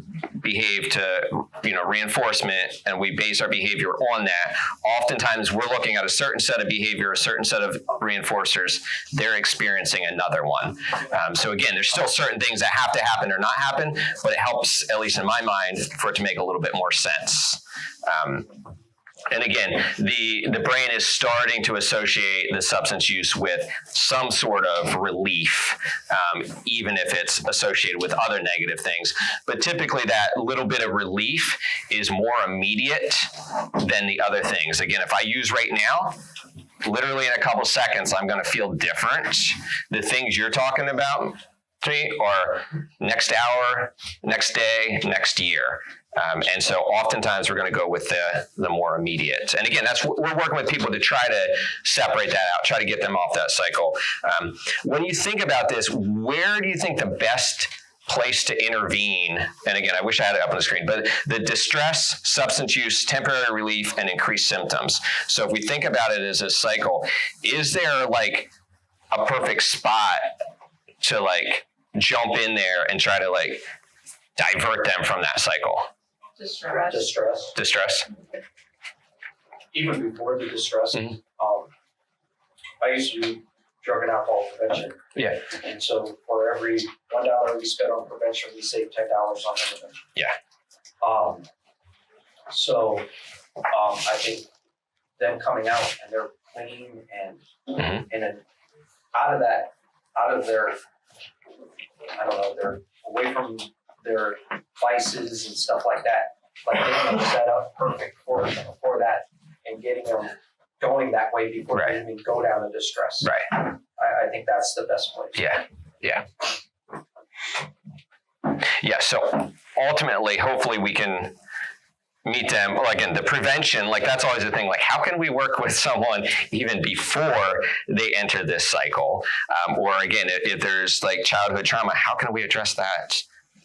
behave to, reinforcement, and we base our behavior on that. Oftentimes, we're looking at a certain set of behavior, a certain set of reinforcers. They're experiencing another one. So again, there's still certain things that have to happen or not happen, but it helps, at least in my mind, for it to make a little bit more sense. And again, the brain is starting to associate the substance use with some sort of relief, even if it's associated with other negative things. But typically that little bit of relief is more immediate than the other things. Again, if I use right now, literally in a couple seconds, I'm going to feel different. The things you're talking about to me are next hour, next day, next year. And so oftentimes we're going to go with the more immediate. And again, we're working with people to try to separate that out, try to get them off that cycle. When you think about this, where do you think the best place to intervene? And again, I wish I had it up on the screen, but the distress, substance use, temporary relief, and increased symptoms. So if we think about it as a cycle, is there like a perfect spot to like jump in there and try to like divert them from that cycle? Distress. Even before the distress, I used to do drug and alcohol prevention. Yeah. And so for every $1 we spend on prevention, we save $10 on intervention. Yeah. I think them coming out and they're clean and then out of their, they're away from their vices and stuff like that, like getting them set up perfect for that and getting them going that way before they even go down to distress. Right. I think that's the best place. Yeah. So ultimately, hopefully we can meet them. Well, again, the prevention, like that's always the thing. Like, how can we work with someone even before they enter this cycle? Or again, if there's like childhood trauma, how can we address that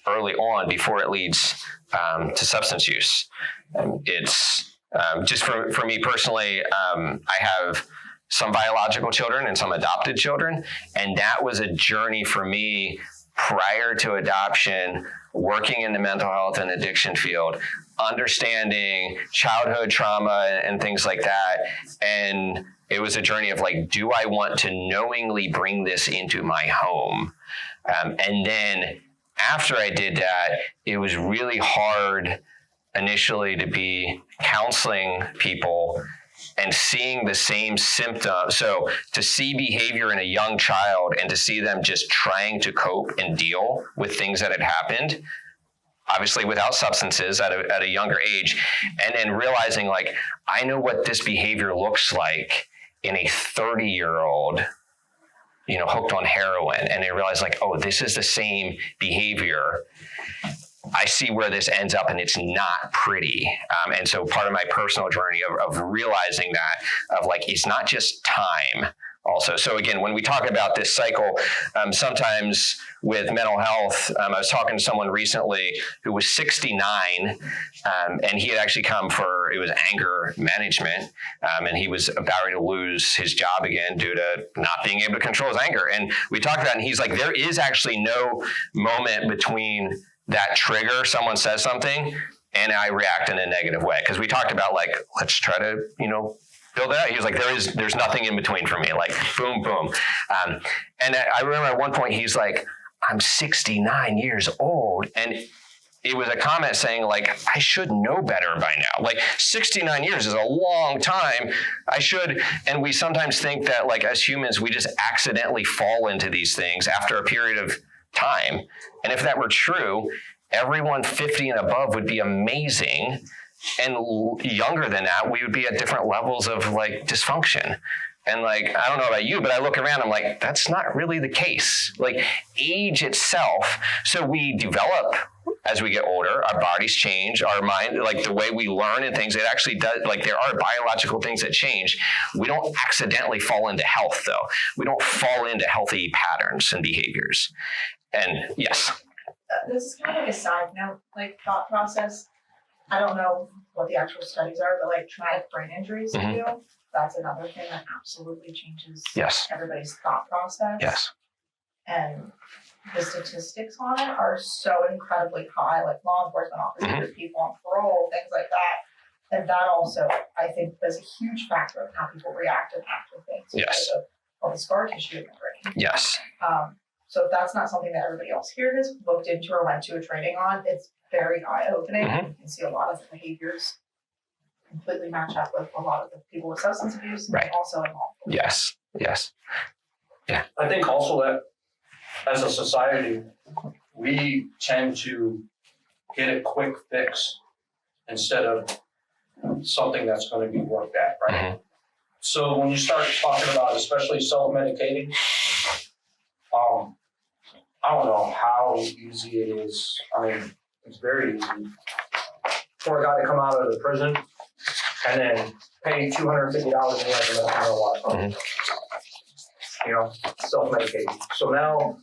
early on before it leads to substance use? It's just for me personally, I have some biological children and some adopted children, and that was a journey for me prior to adoption, working in the mental health and addiction field, understanding childhood trauma and things like that. And it was a journey of like, do I want to knowingly bring this into my home? And then after I did that, it was really hard initially to be counseling people and seeing the same symptoms. So to see behavior in a young child and to see them just trying to cope and deal with things that had happened, obviously without substances at a younger age, and then realizing like, I know what this behavior looks like in a 30-year-old hooked on heroin, and they realize like, oh, this is the same behavior. I see where this ends up, and it's not pretty. And so part of my personal journey of realizing that, of like, it's not just time also. So again, when we talk about this cycle, sometimes with mental health, I was talking to someone recently who was 69, and he had actually come for, it was anger management, and he was about ready to lose his job again due to not being able to control his anger. And we talked about it, and he's like, there is actually no moment between that trigger, someone says something, and I react in a negative way. Because we talked about like, let's try to, build it out. He was like, there's nothing in between for me, like boom, boom. And I remember at one point, he's like, I'm 69 years old. And it was a comment saying like, I should know better by now. Like 69 years is a long time. I should. And we sometimes think that like as humans, we just accidentally fall into these things after a period of time. And if that were true, everyone 50 and above would be amazing. And younger than that, we would be at different levels of like dysfunction. And like, I don't know about you, but I look around, I'm like, that's not really the case. Like age itself. So we develop as we get older, our bodies change, our mind, like the way we learn and things, it actually does, like there are biological things that change. We don't accidentally fall into health though. We don't fall into healthy patterns and behaviors. And yes. This is kind of like a side note, like thought process. I don't know what the actual studies are, but like traumatic brain injuries too. That's another thing that absolutely changes everybody's thought process. Yes. And the statistics on it are so incredibly high, like law enforcement officers, people on parole, things like that. And that also, I think, is a huge factor of how people react and act with things. Yes. Because of all the scar tissue in the brain. Yes. So if that's not something that everybody else here has looked into or went to a training on, it's very eye-opening. You can see a lot of the behaviors completely match up with a lot of the people with substance abuse and also involved. Yes. Yes. Yeah. I think also that as a society, we tend to get a quick fix instead of something that's going to be worked at, right? So when you start talking about especially self-medicating, I don't know how easy it is. I mean, it's very easy for a guy to come out of the prison and then pay $250 a year for marijuana. Self-medicating. So now,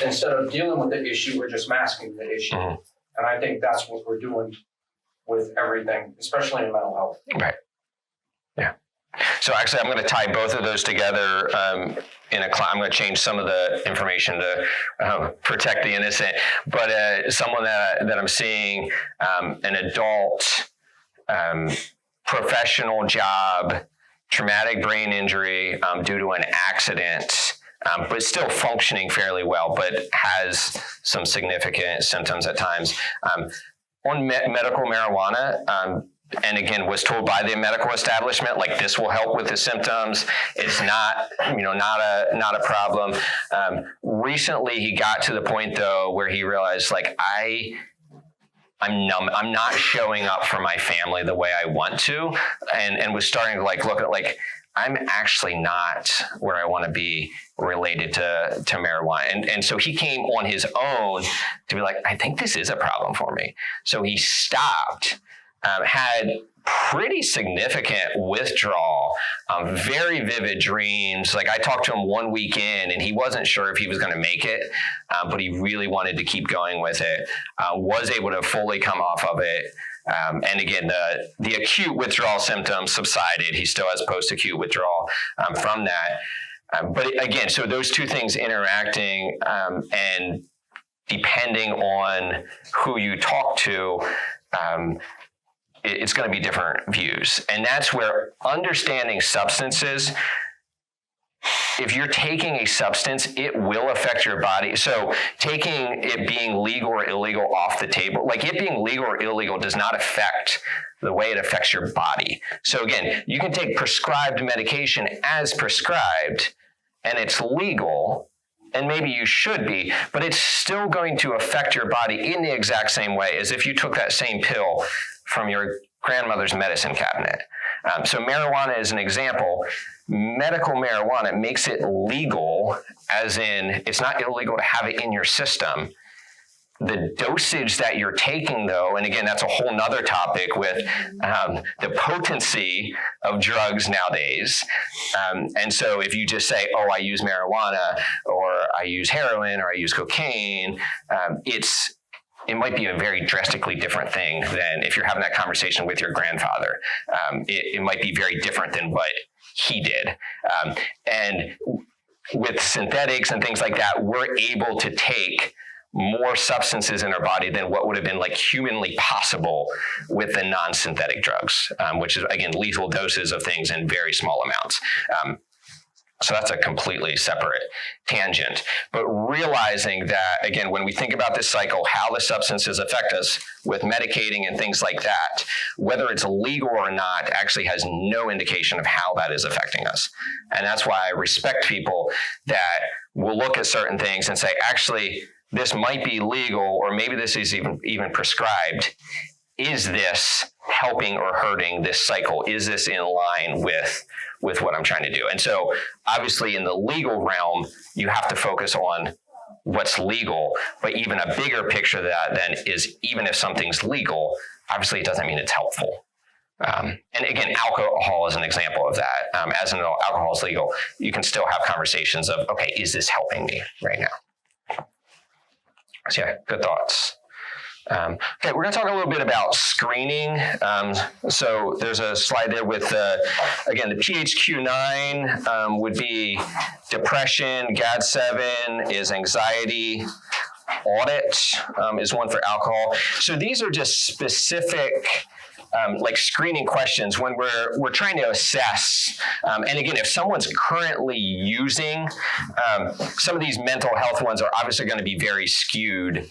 instead of dealing with the issue, we're just masking the issue. And I think that's what we're doing with everything, especially in mental health. Right. Yeah. So actually, I'm going to tie both of those together I'm going to change some of the information to protect the innocent. But someone that I'm seeing, an adult, professional job, traumatic brain injury due to an accident, but still functioning fairly well, but has some significant symptoms at times. On medical marijuana, and again, was told by the medical establishment, like this will help with the symptoms. It's not, not a problem. Recently, he got to the point though where he realized, like, I'm numb. I'm not showing up for my family the way I want to, and was starting to like look at like I'm actually not where I want to be related to marijuana. And so he came on his own to be like, I think this is a problem for me. So he stopped. Had pretty significant withdrawal, very vivid dreams. Like I talked to him 1 week in and he wasn't sure if he was going to make it, but he really wanted to keep going with it, was able to fully come off of it. And again, the acute withdrawal symptoms subsided. He still has post-acute withdrawal from that. But again, so those two things interacting and depending on who you talk to, it's going to be different views. And that's where understanding substances, if you're taking a substance, it will affect your body. So taking it being legal or illegal off the table, like it being legal or illegal does not affect the way it affects your body. So again, you can take prescribed medication as prescribed and it's legal, and maybe you should be, but it's still going to affect your body in the exact same way as if you took that same pill from your grandmother's medicine cabinet. So marijuana is an example. Medical marijuana makes it legal, as in it's not illegal to have it in your system. The dosage that you're taking, though, and again, that's a whole nother topic with the potency of drugs nowadays. And so if you just say, oh, I use marijuana, or I use heroin, or I use cocaine, it might be a very drastically different thing than if you're having that conversation with your grandfather. It might be very different than what he did. And with synthetics and things like that, we're able to take more substances in our body than what would have been like humanly possible with the non-synthetic drugs, which is, again, lethal doses of things in very small amounts. So that's a completely separate tangent. But realizing that, again, when we think about this cycle, how the substances affect us with medicating and things like that, whether it's legal or not, actually has no indication of how that is affecting us. And that's why I respect people that will look at certain things and say, actually, this might be legal, or maybe this is even prescribed. Is this helping or hurting this cycle? Is this in line with what I'm trying to do? And so obviously in the legal realm, you have to focus on what's legal, but even a bigger picture of that then is, even if something's legal, obviously it doesn't mean it's helpful. And again, alcohol is an example of that. As in alcohol is legal, you can still have conversations of, okay, is this helping me right now? So yeah, good thoughts. Okay, we're going to talk a little bit about screening. So there's a slide there with, again, the PHQ-9 would be depression, GAD-7 is anxiety, audit is one for alcohol. So these are just specific like screening questions when we're trying to assess. And again, if someone's currently using, some of these mental health ones are obviously going to be very skewed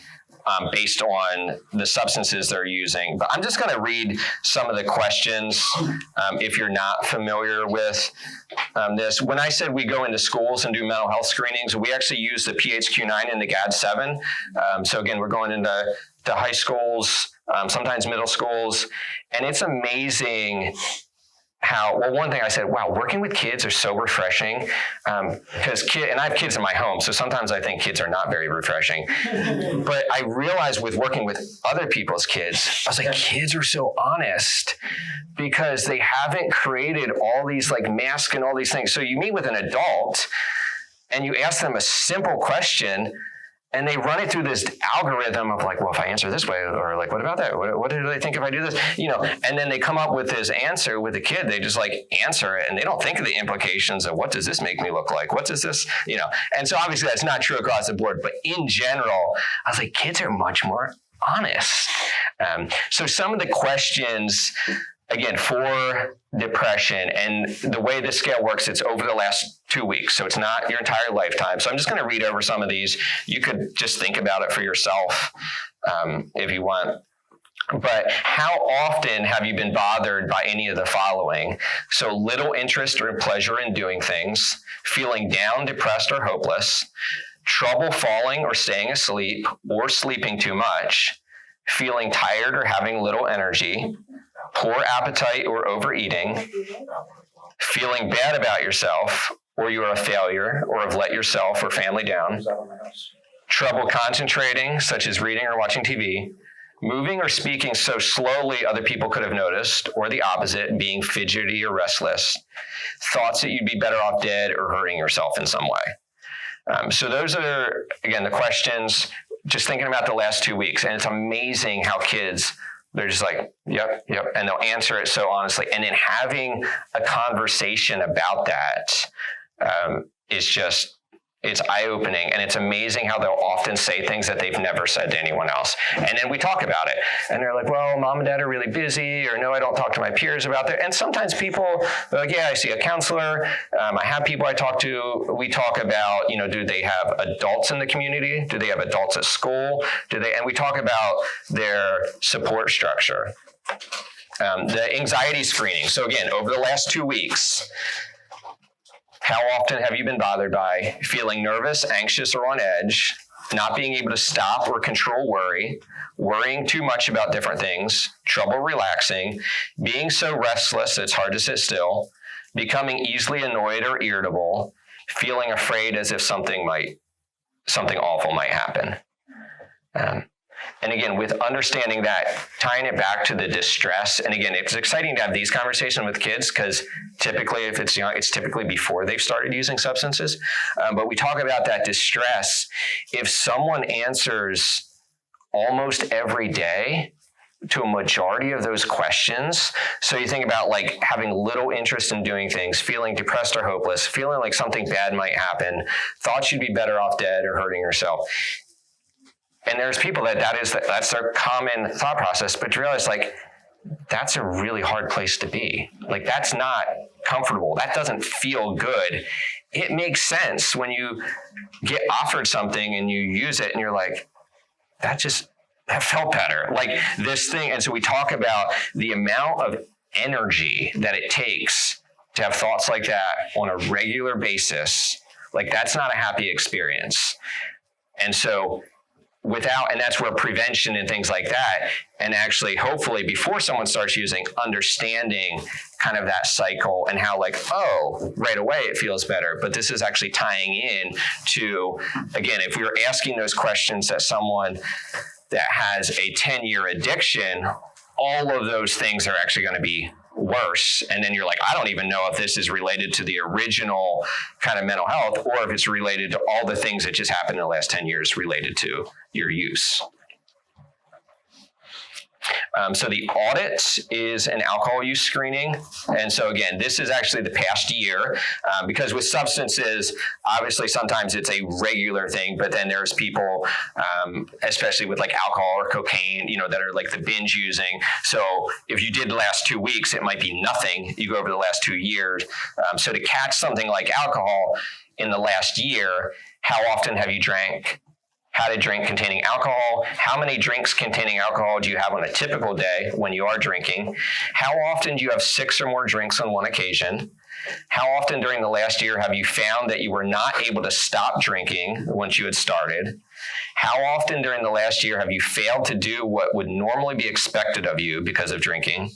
based on the substances they're using. But I'm just going to read some of the questions if you're not familiar with this. When I said we go into schools and do mental health screenings, we actually use the PHQ-9 and the GAD-7. So again, we're going into high schools, sometimes middle schools, and it's amazing how, well, one thing I said, wow, working with kids are so refreshing, because and I have kids in my home, so sometimes I think kids are not very refreshing. But I realized with working with other people's kids, I was like, kids are so honest because they haven't created all these like masks and all these things. So you meet with an adult and you ask them a simple question, and they run it through this algorithm of like, well, if I answer this way, or like, what about that? What do they think if I do this? You know, and then they come up with this answer with the kid. They just like answer it, and they don't think of the implications of what does this make me look like? What does this, you know? And so obviously that's not true across the board, but in general, I was like, kids are much more honest. So some of the questions, again, for depression, and the way this scale works, it's over the last 2 weeks. So it's not your entire lifetime. So I'm just going to read over some of these. You could just think about it for yourself if you want. But how often have you been bothered by any of the following? So little interest or pleasure in doing things, feeling down, depressed, or hopeless, trouble falling or staying asleep, or sleeping too much, feeling tired or having little energy, poor appetite or overeating, feeling bad about yourself, or you are a failure, or have let yourself or family down, trouble concentrating, such as reading or watching TV, moving or speaking so slowly other people could have noticed, or the opposite, being fidgety or restless, thoughts that you'd be better off dead or hurting yourself in some way. So those are, again, the questions, just thinking about the last 2 weeks. And it's amazing how kids, they're just like, yep, and they'll answer it so honestly. And then having a conversation about that is just, it's eye-opening, and it's amazing how they'll often say things that they've never said to anyone else. And then we talk about it, and they're like, well, mom and dad are really busy, or no, I don't talk to my peers about that. And sometimes people are like, yeah, I see a counselor. I have people I talk to. We talk about, you know, do they have adults in the community? Do they have adults at school? And we talk about their support structure. The anxiety screening. So again, over the last 2 weeks, how often have you been bothered by feeling nervous, anxious, or on edge, not being able to stop or control worry, worrying too much about different things, trouble relaxing, being so restless that it's hard to sit still, becoming easily annoyed or irritable, feeling afraid as if something awful might happen. And again, with understanding that, tying it back to the distress, and again, it's exciting to have these conversations with kids because typically, if it's young, it's typically before they've started using substances. But we talk about that distress. If someone answers almost every day to a majority of those questions, so you think about like having little interest in doing things, feeling depressed or hopeless, feeling like something bad might happen, thought you'd be better off dead or hurting yourself. And there's people that's their common thought process, but to realize like, that's a really hard place to be. Like that's not comfortable. That doesn't feel good. It makes sense when you get offered something and you use it and you're like, that felt better. Like this thing. And so we talk about the amount of energy that it takes to have thoughts like that on a regular basis. Like that's not a happy experience. And so and that's where prevention and things like that, and actually hopefully before someone starts using, understanding kind of that cycle and how like, oh, right away it feels better, but this is actually tying in to, again, if we were asking those questions at someone that has a 10-year addiction, all of those things are actually going to be worse. And then you're like, I don't even know if this is related to the original kind of mental health or if it's related to all the things that just happened in the last 10 years related to your use. So the audit is an alcohol use screening. And so again, this is actually the past year because with substances, obviously sometimes it's a regular thing, but then there's people, especially with like alcohol or cocaine, that are like the binge using. So if you did the last 2 weeks, it might be nothing. You go over the last 2 years. So to catch something like alcohol in the last year, how often have you drank? How to drink containing alcohol, how many drinks containing alcohol do you have on a typical day when you are drinking, how often do you have 6 or more drinks on one occasion, how often during the last year have you found that you were not able to stop drinking once you had started, how often during the last year have you failed to do what would normally be expected of you because of drinking,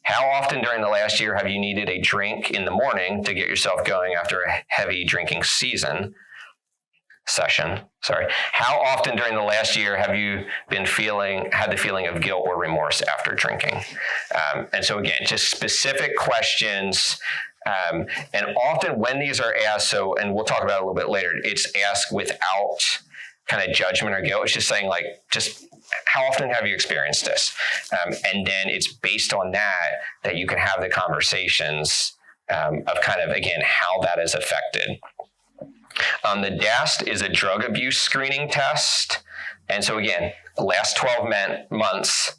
how often during the last year have you needed a drink in the morning to get yourself going after a heavy drinking session. How often during the last year have you had the feeling of guilt or remorse after drinking? And so again, just specific questions. And often when these are asked, and we'll talk about it a little bit later, it's asked without kind of judgment or guilt. It's just saying like, just how often have you experienced this? And then it's based on that you can have the conversations of kind of, again, how that is affected. The DAST is a drug abuse screening test. And so again, the last 12 months,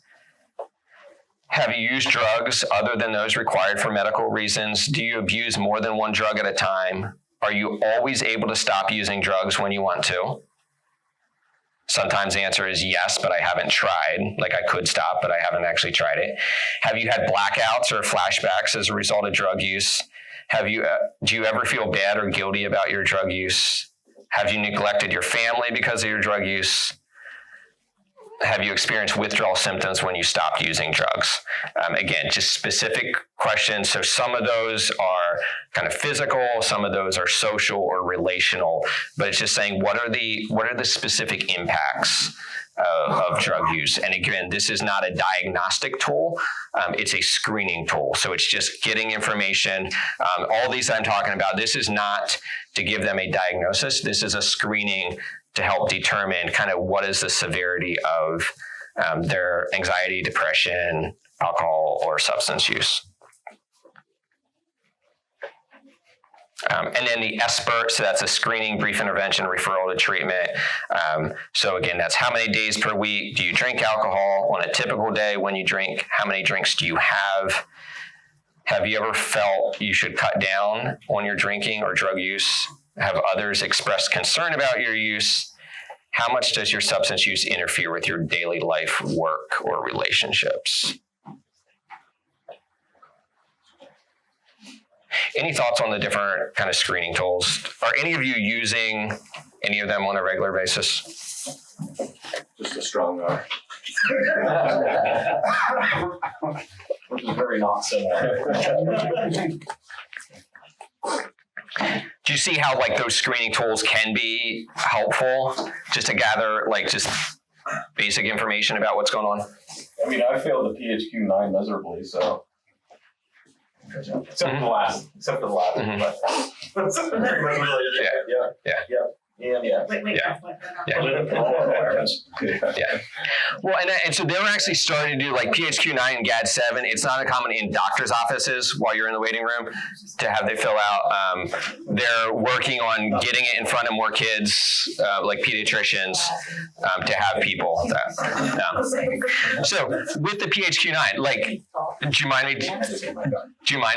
have you used drugs other than those required for medical reasons? Do you abuse more than one drug at a time? Are you always able to stop using drugs when you want to? Sometimes the answer is yes, but I haven't tried. Like I could stop, but I haven't actually tried it. Have you had blackouts or flashbacks as a result of drug use? Do you ever feel bad or guilty about your drug use? Have you neglected your family because of your drug use? Have you experienced withdrawal symptoms when you stopped using drugs? Again, just specific questions. So some of those are kind of physical, some of those are social or relational, but it's just saying what are the specific impacts of drug use. And again, this is not a diagnostic tool. It's a screening tool. So it's just getting information. All these I'm talking about, this is not to give them a diagnosis. This is a screening to help determine kind of what is the severity of their anxiety, depression, alcohol, or substance use. And then the SBIRT, so that's a screening, brief intervention, referral to treatment. So again, that's how many days per week do you drink alcohol on a typical day when you drink? How many drinks do you have? Have you ever felt you should cut down on your drinking or drug use? Have others expressed concern about your use? How much does your substance use interfere with your daily life, work, or relationships? Any thoughts on the different kind of screening tools? Are any of you using any of them on a regular basis? Just a strong arm. Which is very not similar. Do you see how like those screening tools can be helpful just to gather like just basic information about what's going on? I mean, I failed the PHQ-9 miserably, so. Except for the last. Mhm. But. Yeah. Wait, Yeah. Yeah. Well, and so they're actually starting to do like PHQ-9 and GAD-7. It's not uncommon in doctors' offices while you're in the waiting room to have they fill out. They're working on getting it in front of more kids, like pediatricians, to have people that. So with the PHQ-9, like, do you mind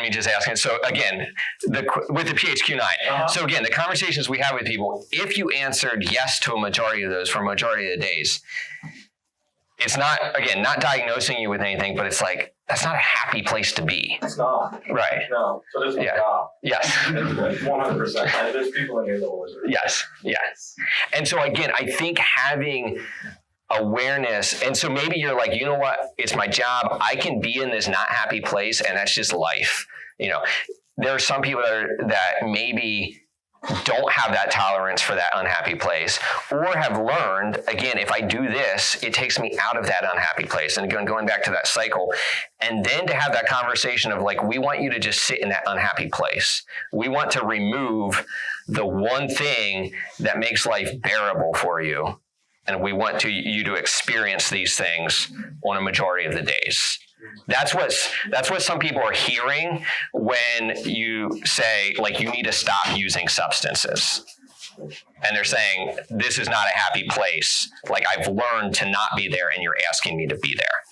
me just asking? So again, with the PHQ-9. So again, the conversations we have with people, if you answered yes to a majority of those for a majority of the days, it's not, again, not diagnosing you with anything, but it's like, that's not a happy place to be. It's not. Right. No. So there's no Yeah. job. Yes. 100%. And there's people in here that will listen. Yes. Yes. And so again, I think having awareness, and so maybe you're like, you know what, it's my job. I can be in this not happy place, and that's just life. You know, there are some people that maybe don't have that tolerance for that unhappy place, or have learned, again, if I do this, it takes me out of that unhappy place. And again, going back to that cycle, and then to have that conversation of like, we want you to just sit in that unhappy place. We want to remove the one thing that makes life bearable for you. And we want you to experience these things on a majority of the days. That's what some people are hearing when you say, like, you need to stop using substances. And they're saying, this is not a happy place. Like, I've learned to not be there, and you're asking me to be there.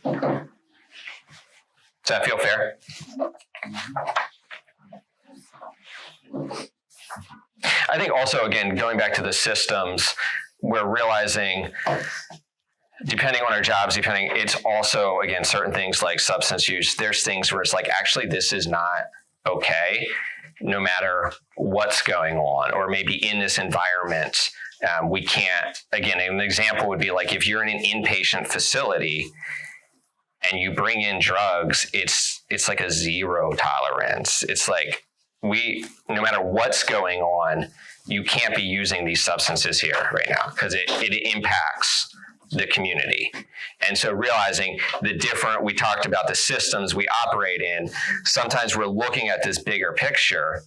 Does that feel fair? I think also, again, going back to the systems, we're realizing, depending on our jobs, it's also, again, certain things like substance use. There's things where it's like, actually, this is not okay, no matter what's going on, or maybe in this environment, we can't, again, an example would be like, if you're in an inpatient facility and you bring in drugs, it's like a zero tolerance. It's like, no matter what's going on, you can't be using these substances here right now because it impacts the community. And so realizing we talked about the systems we operate in, sometimes we're looking at this bigger picture,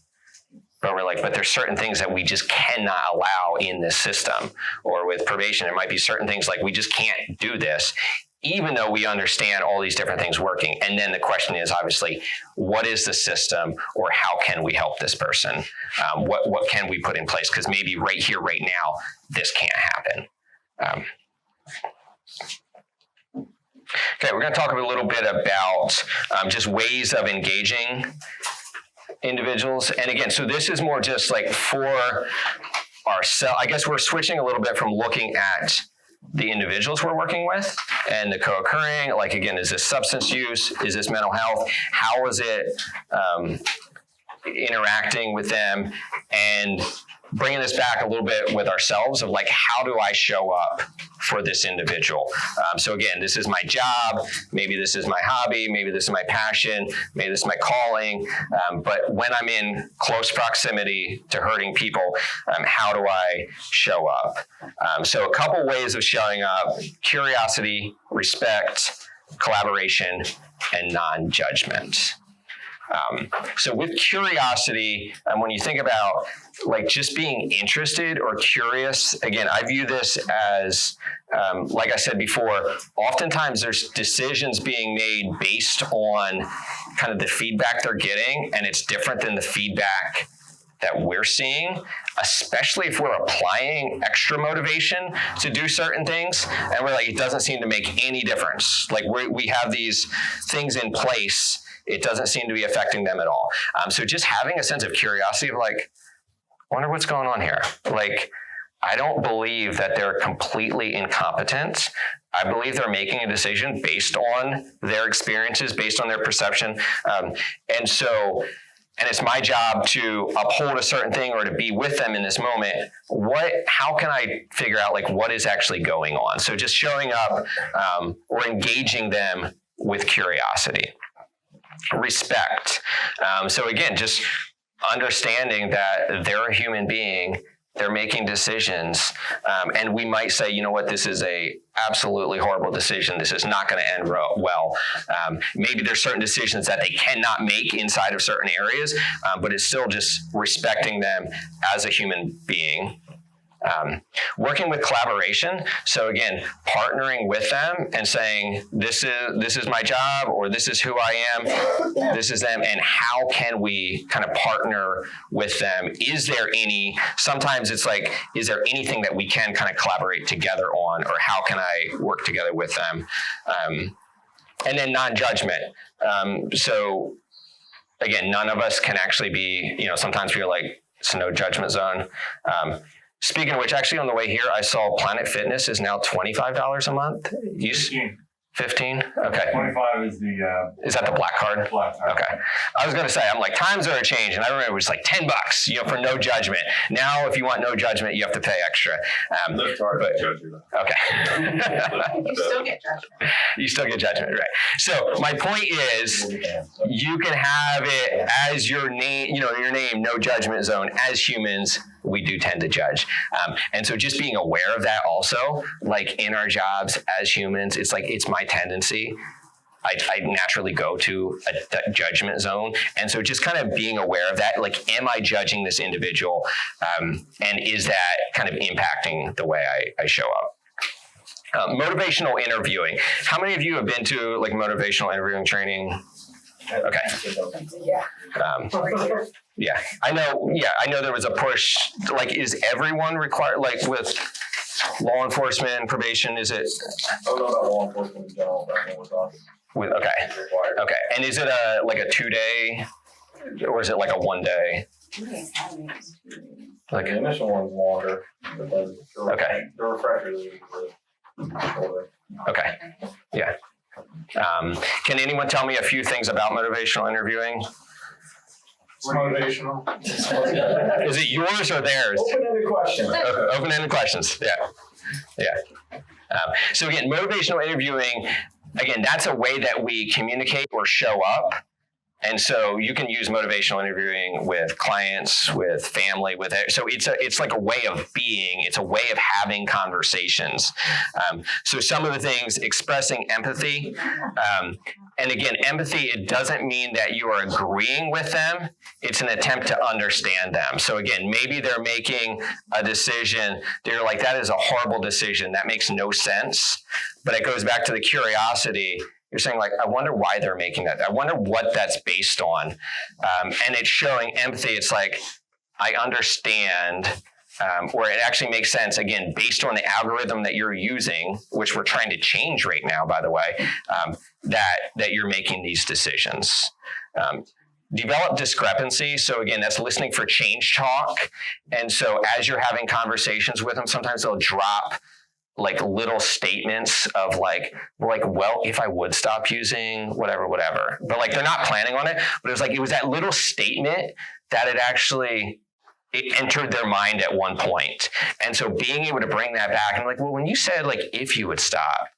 but we're like, but there's certain things that we just cannot allow in this system. Or with probation, it might be certain things like we just can't do this, even though we understand all these different things working. And then the question is, obviously, what is the system, or how can we help this person? What can we put in place? Because maybe right here, right now, this can't happen. Okay, we're going to talk a little bit about just ways of engaging individuals. And again, so this is more just like for ourselves. I guess we're switching a little bit from looking at the individuals we're working with and the co-occurring, like, again, is this substance use? Is this mental health? How is it interacting with them? And bringing this back a little bit with ourselves of like, how do I show up for this individual? So again, this is my job. Maybe this is my hobby. Maybe this is my passion. Maybe this is my calling. But when I'm in close proximity to hurting people, how do I show up? So a couple ways of showing up: curiosity, respect, collaboration, and non-judgment. So with curiosity, when you think about like just being interested or curious, again, I view this as, like I said before, oftentimes there's decisions being made based on kind of the feedback they're getting, and it's different than the feedback that we're seeing, especially if we're applying extra motivation to do certain things, and we're like, it doesn't seem to make any difference. Like we have these things in place, it doesn't seem to be affecting them at all. So just having a sense of curiosity of like, wonder what's going on here. Like, I don't believe that they're completely incompetent. I believe they're making a decision based on their experiences, based on their perception. And so and it's my job to uphold a certain thing or to be with them in this moment, how can I figure out like what is actually going on? So just showing up or engaging them with curiosity. Respect. So again, just understanding that they're a human being, they're making decisions, and we might say, you know what, this is a absolutely horrible decision. This is not going to end well. Maybe there's certain decisions that they cannot make inside of certain areas, but it's still just respecting them as a human being. Working with collaboration. So again, partnering with them and saying, this is my job, or this is who I am, this is them, and how can we kind of partner with them? Sometimes it's like, is there anything that we can kind of collaborate together on, or how can I work together with them? And then non-judgment. So again, none of us can actually be, sometimes we're like, it's no judgment zone. Speaking of which, actually on the way here, I saw Planet Fitness is now $25 a month. 15? Okay. 25 is the. Is that the black card? Black card. Okay. I was going to say, I'm like, times are a change. And I remember it was like $10, for no judgment. Now, if you want no judgment, you have to pay extra. Lift hard, but judge you. Okay. You still get judgment. You still get judgment, right? So my point is, you can have it as your name, your name, no judgment zone. As humans, we do tend to judge. And so just being aware of that also, like in our jobs as humans, it's like, it's my tendency. I naturally go to a judgment zone. And so just kind of being aware of that, like, am I judging this individual? And is that kind of impacting the way I show up? Motivational interviewing. How many of you have been to like motivational interviewing training? Okay. Yeah. Yeah, I know there was a push, like, is everyone required, like with law enforcement, probation, is it? Oh, no, not law enforcement in general, that was on. Okay, and is it a 2-day, or is it like a 1-day? Like the initial one's longer, but then the refreshers are shorter. Okay, yeah. Can anyone tell me a few things about motivational interviewing? It's motivational. Is it yours or theirs? Open-ended question. Open-ended questions. Yeah. So again, motivational interviewing. Again, that's a way that we communicate or show up. And so you can use motivational interviewing with clients, with family, so it's like a way of being. It's a way of having conversations. So some of the things, expressing empathy. And again, empathy, it doesn't mean that you are agreeing with them. It's an attempt to understand them. So again, maybe they're making a decision. They're like, that is a horrible decision. That makes no sense. But it goes back to the curiosity. You're saying, like, I wonder why they're making that. I wonder what that's based on. And it's showing empathy. It's like, I understand, or it actually makes sense, again, based on the algorithm that you're using, which we're trying to change right now, by the way, that you're making these decisions. Develop discrepancy. So again, that's listening for change talk. And so as you're having conversations with them, sometimes they'll drop like little statements of like, well, if I would stop using whatever, but like they're not planning on it, but it was that little statement that it entered their mind at one point. And so being able to bring that back and like, well, when you said like, if you would stop,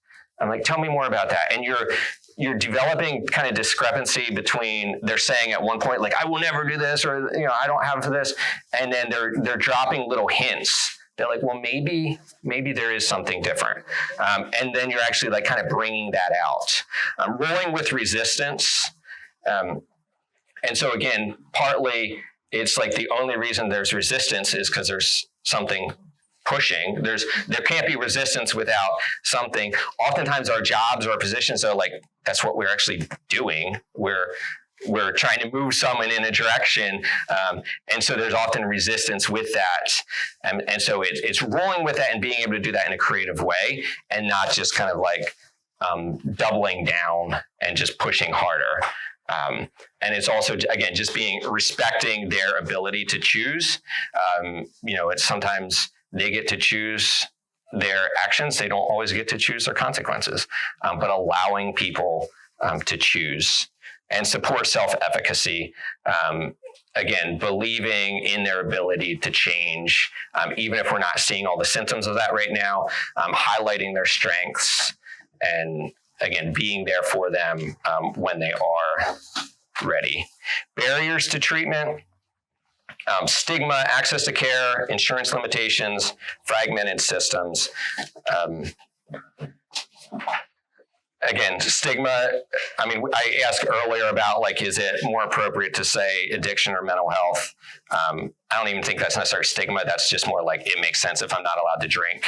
I'm like, tell me more about that. And you're developing kind of discrepancy between they're saying at one point, like, I will never do this, or, I don't have for this. And then they're dropping little hints. They're like, well, maybe there is something different. And then you're actually like kind of bringing that out. Rolling with resistance. And so again, partly it's like the only reason there's resistance is because there's something pushing. There can't be resistance without something. Oftentimes our jobs or our positions are like, that's what we're actually doing. We're trying to move someone in a direction. And so there's often resistance with that. And so it's rolling with that and being able to do that in a creative way and not just kind of like doubling down and just pushing harder. And it's also, again, just respecting their ability to choose. It's sometimes they get to choose their actions. They don't always get to choose their consequences, but allowing people to choose. And support self-efficacy. again, believing in their ability to change, even if we're not seeing all the symptoms of that right now, highlighting their strengths, and again, being there for them when they are ready. Barriers to treatment. Stigma, access to care, insurance limitations, fragmented systems. Again, stigma, I mean, I asked earlier about, like, is it more appropriate to say addiction or mental health? I don't even think that's necessarily stigma. That's just more like, it makes sense if I'm not allowed to drink.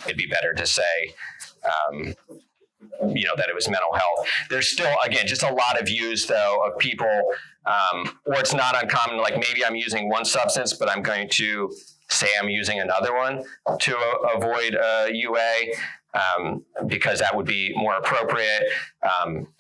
It'd be better to say, that it was mental health. There's still, again, just a lot of views, though, of people, or it's not uncommon, like maybe I'm using one substance, but I'm going to say I'm using another one to avoid UA, because that would be more appropriate.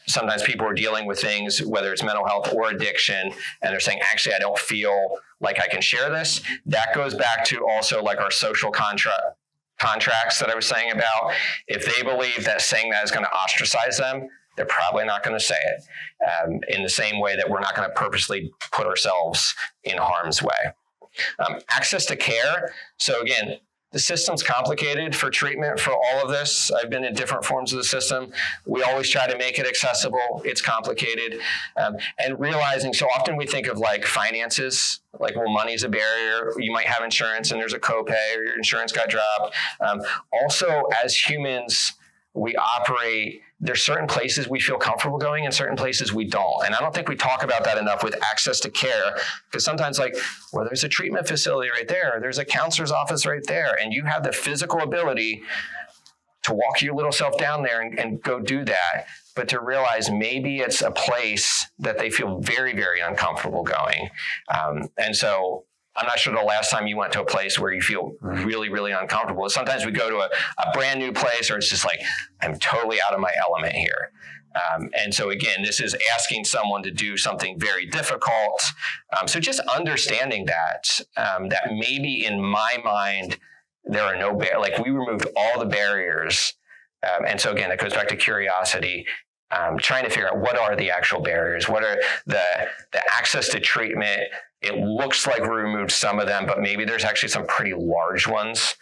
Sometimes people are dealing with things, whether it's mental health or addiction, and they're saying, actually, I don't feel like I can share this. That goes back to also like our social contracts that I was saying about. If they believe that saying that is going to ostracize them, they're probably not going to say it, in the same way that we're not going to purposely put ourselves in harm's way. Access to care. So again, the system's complicated for treatment for all of this. I've been in different forms of the system. We always try to make it accessible. It's complicated. And realizing, so often we think of like finances, like, well, money's a barrier. You might have insurance and there's a copay, or your insurance got dropped. Also, as humans, we operate, there's certain places we feel comfortable going and certain places we don't. And I don't think we talk about that enough with access to care, because sometimes, like, well, there's a treatment facility right there, there's a counselor's office right there, and you have the physical ability to walk your little self down there and go do that. But to realize maybe it's a place that they feel very, very uncomfortable going. And so I'm not sure the last time you went to a place where you feel really, really uncomfortable. Sometimes we go to a brand new place, or it's just like, I'm totally out of my element here. And so again, this is asking someone to do something very difficult. So just understanding that, that maybe in my mind, there are no like we removed all the barriers. And so again, it goes back to curiosity. Trying to figure out what are the actual barriers, what are the access to treatment. It looks like we removed some of them, but maybe there's actually some pretty large ones.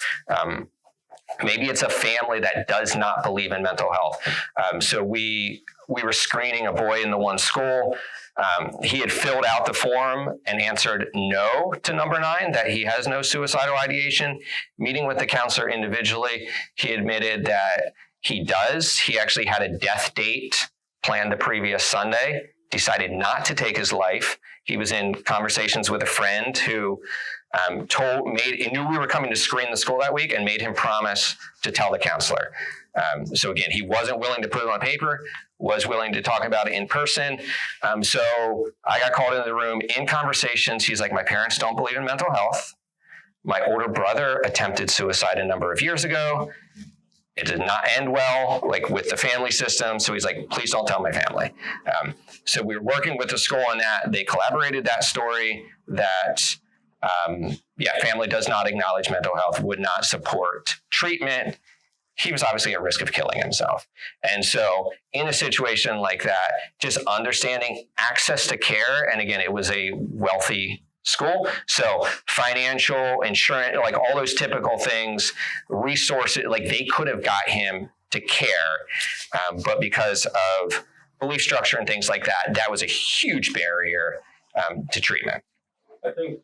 Maybe it's a family that does not believe in mental health. So we were screening a boy in the one school. He had filled out the form and answered no to number 9, that he has no suicidal ideation. Meeting with the counselor individually, he admitted that he does. He actually had a death date planned the previous Sunday, decided not to take his life. He was in conversations with a friend who knew we were coming to screen the school that week and made him promise to tell the counselor. So again, he wasn't willing to put it on paper, was willing to talk about it in person. So I got called into the room. In conversations, he's like, my parents don't believe in mental health. My older brother attempted suicide a number of years ago. It did not end well, like with the family system. So he's like, please don't tell my family. So we were working with the school on that. They collaborated that story that, family does not acknowledge mental health, would not support treatment. He was obviously at risk of killing himself. And so in a situation like that, just understanding access to care. And again, it was a wealthy school. So financial, insurance, like all those typical things, resources, like they could have got him to care. But because of belief structure and things like that, that was a huge barrier to treatment. I think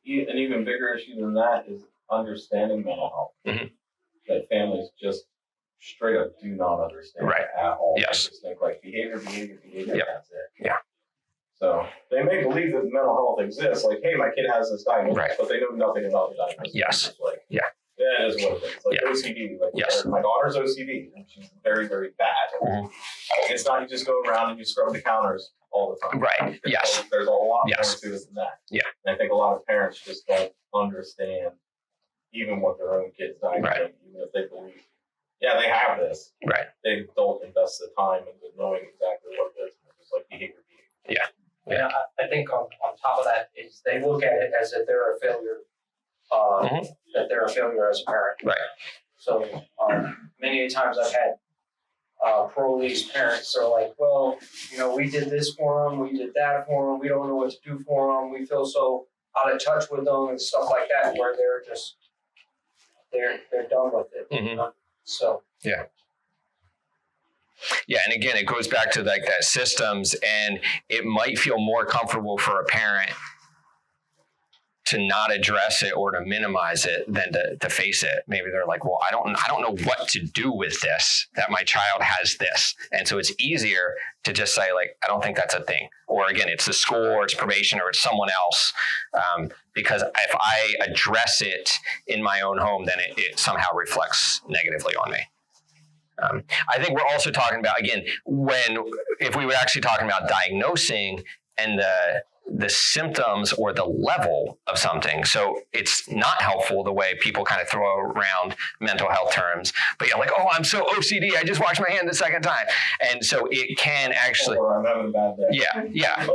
an even bigger issue than that is understanding mental health. Mm-hmm. That families just straight up do not understand at all. Yes. They just think like behavior, yep. That's it. Yeah. So they may believe that mental health exists, like, hey, my kid has this diagnosis, but they know nothing about the diagnosis. Yes. It's like, yeah. That is what it is. Like OCD. Like my daughter's OCD, and she's very, very bad. Mm-hmm. It's not you just go around and you scrub the counters all the time. Right. There's a lot more to it than that. Yeah. And I think a lot of parents just don't understand even what their own kids diagnosed, even if they believe, they have this. Right. They don't invest the time into knowing exactly what it is. It's like behavior. Yeah. Yeah. I think on top of that is they look at it as if they're a failure, that they're a failure as a parent. Right. So many times I've had parole know these parents are like, well, we did this for them, we did that for them, we don't know what to do for them, we feel so out of touch with them and stuff like that, where they're just, they're done with it. Mhm. So. Yeah, and again, it goes back to like that systems, and it might feel more comfortable for a parent to not address it or to minimize it than to face it. Maybe they're like, well, I don't know what to do with this, that my child has this. And so it's easier to just say like, I don't think that's a thing. Or again, it's the school or it's probation or it's someone else. Because if I address it in my own home, then it somehow reflects negatively on me. I think we're also talking about, again, if we were actually talking about diagnosing and the symptoms or the level of something. So it's not helpful the way people kind of throw around mental health terms, but you're like, oh, I'm so OCD, I just washed my hand the second time. And so it can actually, Or I'm having a bad day. yeah.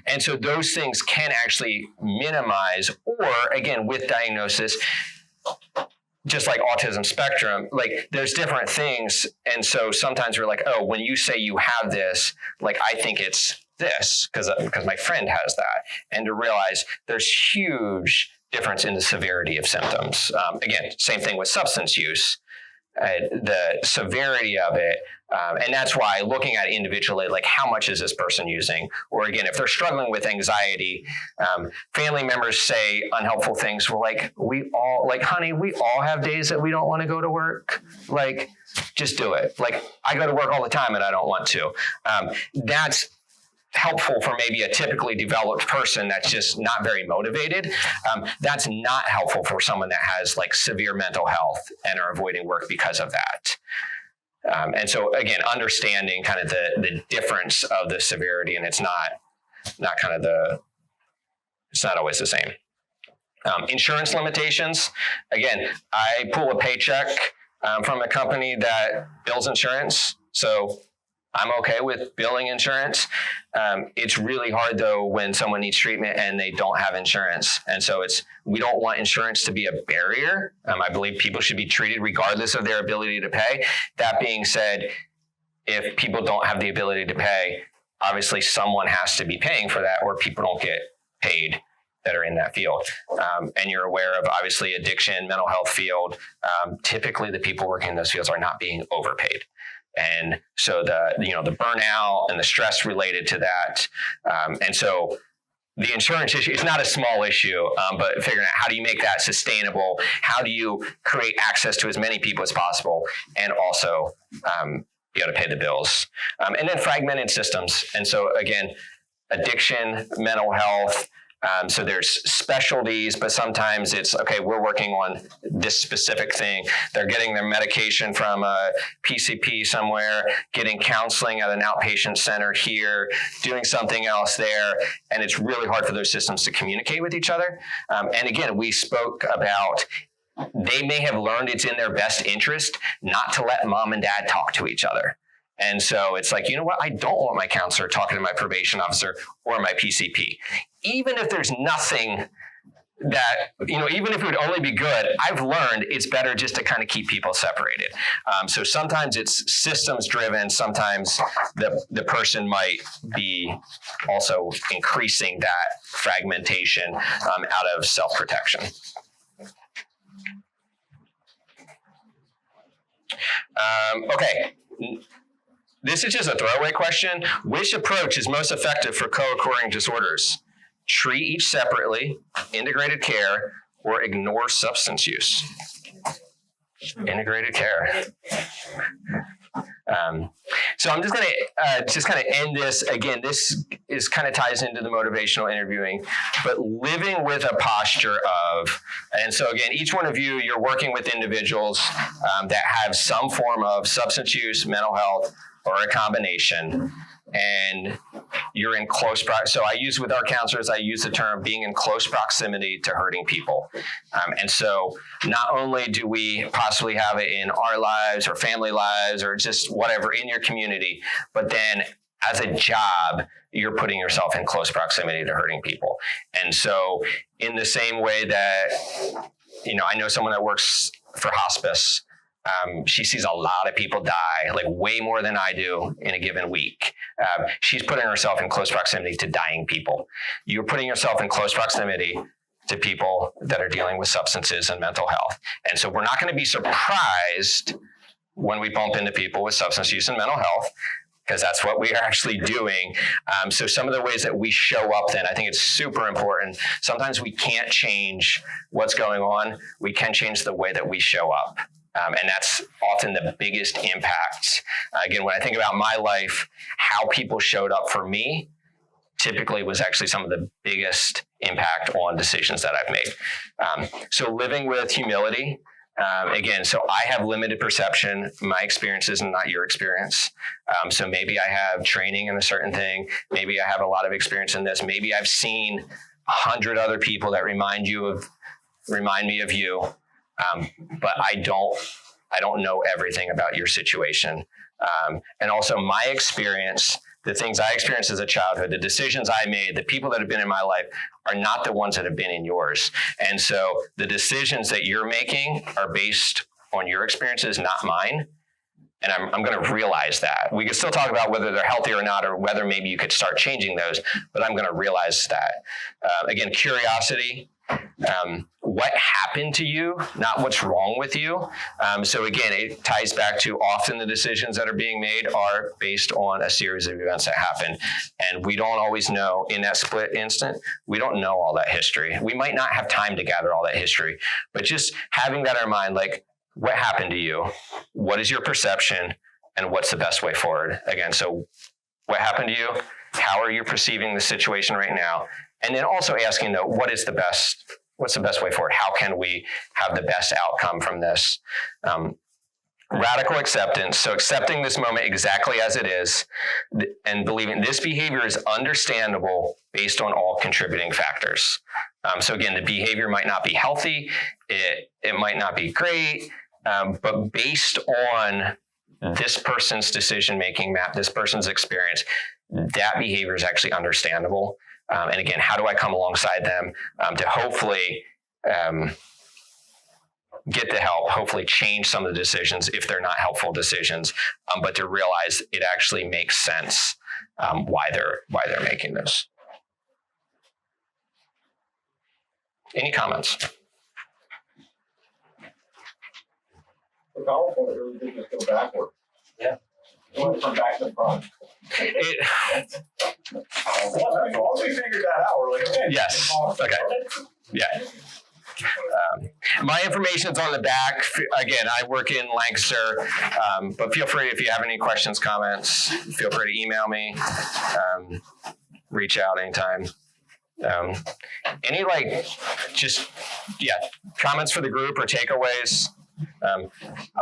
And so those things can actually minimize, or again, with diagnosis, just like autism spectrum, like there's different things. And so sometimes we're like, oh, when you say you have this, like, I think it's this because my friend has that. And to realize there's huge difference in the severity of symptoms. Again, same thing with substance use, the severity of it. And that's why looking at individually, like how much is this person using? Or again, if they're struggling with anxiety, family members say unhelpful things. We're like, honey, we all have days that we don't want to go to work. Like, just do it. Like, I go to work all the time and I don't want to. That's helpful for maybe a typically developed person that's just not very motivated. That's not helpful for someone that has like severe mental health and are avoiding work because of that. And so again, understanding kind of the difference of the severity, and it's not always the same. Insurance limitations. Again, I pull a paycheck from a company that bills insurance. So I'm okay with billing insurance. It's really hard though when someone needs treatment and they don't have insurance. And so we don't want insurance to be a barrier. I believe people should be treated regardless of their ability to pay. That being said, if people don't have the ability to pay, obviously someone has to be paying for that, or people don't get paid that are in that field. And you're aware of obviously addiction, mental health field. Typically the people working in those fields are not being overpaid. And so the burnout and the stress related to that. And so the insurance issue, it's not a small issue, but figuring out how do you make that sustainable? How do you create access to as many people as possible and also be able to pay the bills? And then fragmented systems. And so again, addiction, mental health. So there's specialties, but sometimes it's, okay, we're working on this specific thing. They're getting their medication from a PCP somewhere, getting counseling at an outpatient center here, doing something else there. And it's really hard for those systems to communicate with each other. And again, we spoke about they may have learned it's in their best interest not to let mom and dad talk to each other. And so it's like, you know what? I don't want my counselor talking to my probation officer or my PCP. Even if there's nothing that, even if it would only be good, I've learned it's better just to kind of keep people separated. So sometimes it's systems driven. Sometimes the person might be also increasing that fragmentation out of self-protection. Okay. This is just a throwaway question. Which approach is most effective for co-occurring disorders? Treat each separately, integrated care, or ignore substance use? Integrated care. So I'm just going to kind of end this. Again, this is kind of ties into the motivational interviewing, but living with a posture of, and so again, each one of you, you're working with individuals that have some form of substance use, mental health, or a combination, and you're in close proximity. So I use with our counselors, I use the term being in close proximity to hurting people. And so not only do we possibly have it in our lives or family lives or just whatever in your community, but then as a job, you're putting yourself in close proximity to hurting people. And so in the same way that, I know someone that works for hospice, She sees a lot of people die, like way more than I do in a given week. She's putting herself in close proximity to dying people. You're putting yourself in close proximity to people that are dealing with substances and mental health. And so we're not going to be surprised when we bump into people with substance use and mental health, because that's what we are actually doing. So some of the ways that we show up then, I think it's super important. Sometimes we can't change what's going on. We can change the way that we show up. And that's often the biggest impact. Again, when I think about my life, how people showed up for me typically was actually some of the biggest impact on decisions that I've made. So living with humility, again, so I have limited perception. My experience is not your experience. So maybe I have training in a certain thing. Maybe I have a lot of experience in this. Maybe I've seen 100 other people that remind me of you. But I don't know everything about your situation. And also my experience, the things I experienced as a childhood, the decisions I made, the people that have been in my life are not the ones that have been in yours. And so the decisions that you're making are based on your experiences, not mine. And I'm going to realize that. We can still talk about whether they're healthy or not, or whether maybe you could start changing those, but I'm going to realize that. Again, curiosity. What happened to you, not what's wrong with you. So again, it ties back to often the decisions that are being made are based on a series of events that happen. And we don't always know in that split instant, we don't know all that history. We might not have time to gather all that history, but just having that in our mind, like what happened to you? What is your perception? And what's the best way forward? Again, so what happened to you? How are you perceiving the situation right now? And then also asking, though, what's the best way forward? How can we have the best outcome from this? Radical acceptance. So accepting this moment exactly as it is and believing this behavior is understandable based on all contributing factors. So again, the behavior might not be healthy. It might not be great, but based on this person's decision-making map, this person's experience, that behavior is actually understandable. And again, how do I come alongside them to hopefully get the help, hopefully change some of the decisions if they're not helpful decisions, but to realize it actually makes sense why they're making this. Any comments? The PowerPoint really did just go backwards. Yeah. It went from back to front. Once we figured that out, we're like, okay. Yes. Okay. Yeah. My information's on the back. Again, I work in Lancaster, but feel free if you have any questions, comments, feel free to email me, reach out anytime. Any comments for the group or takeaways? I'm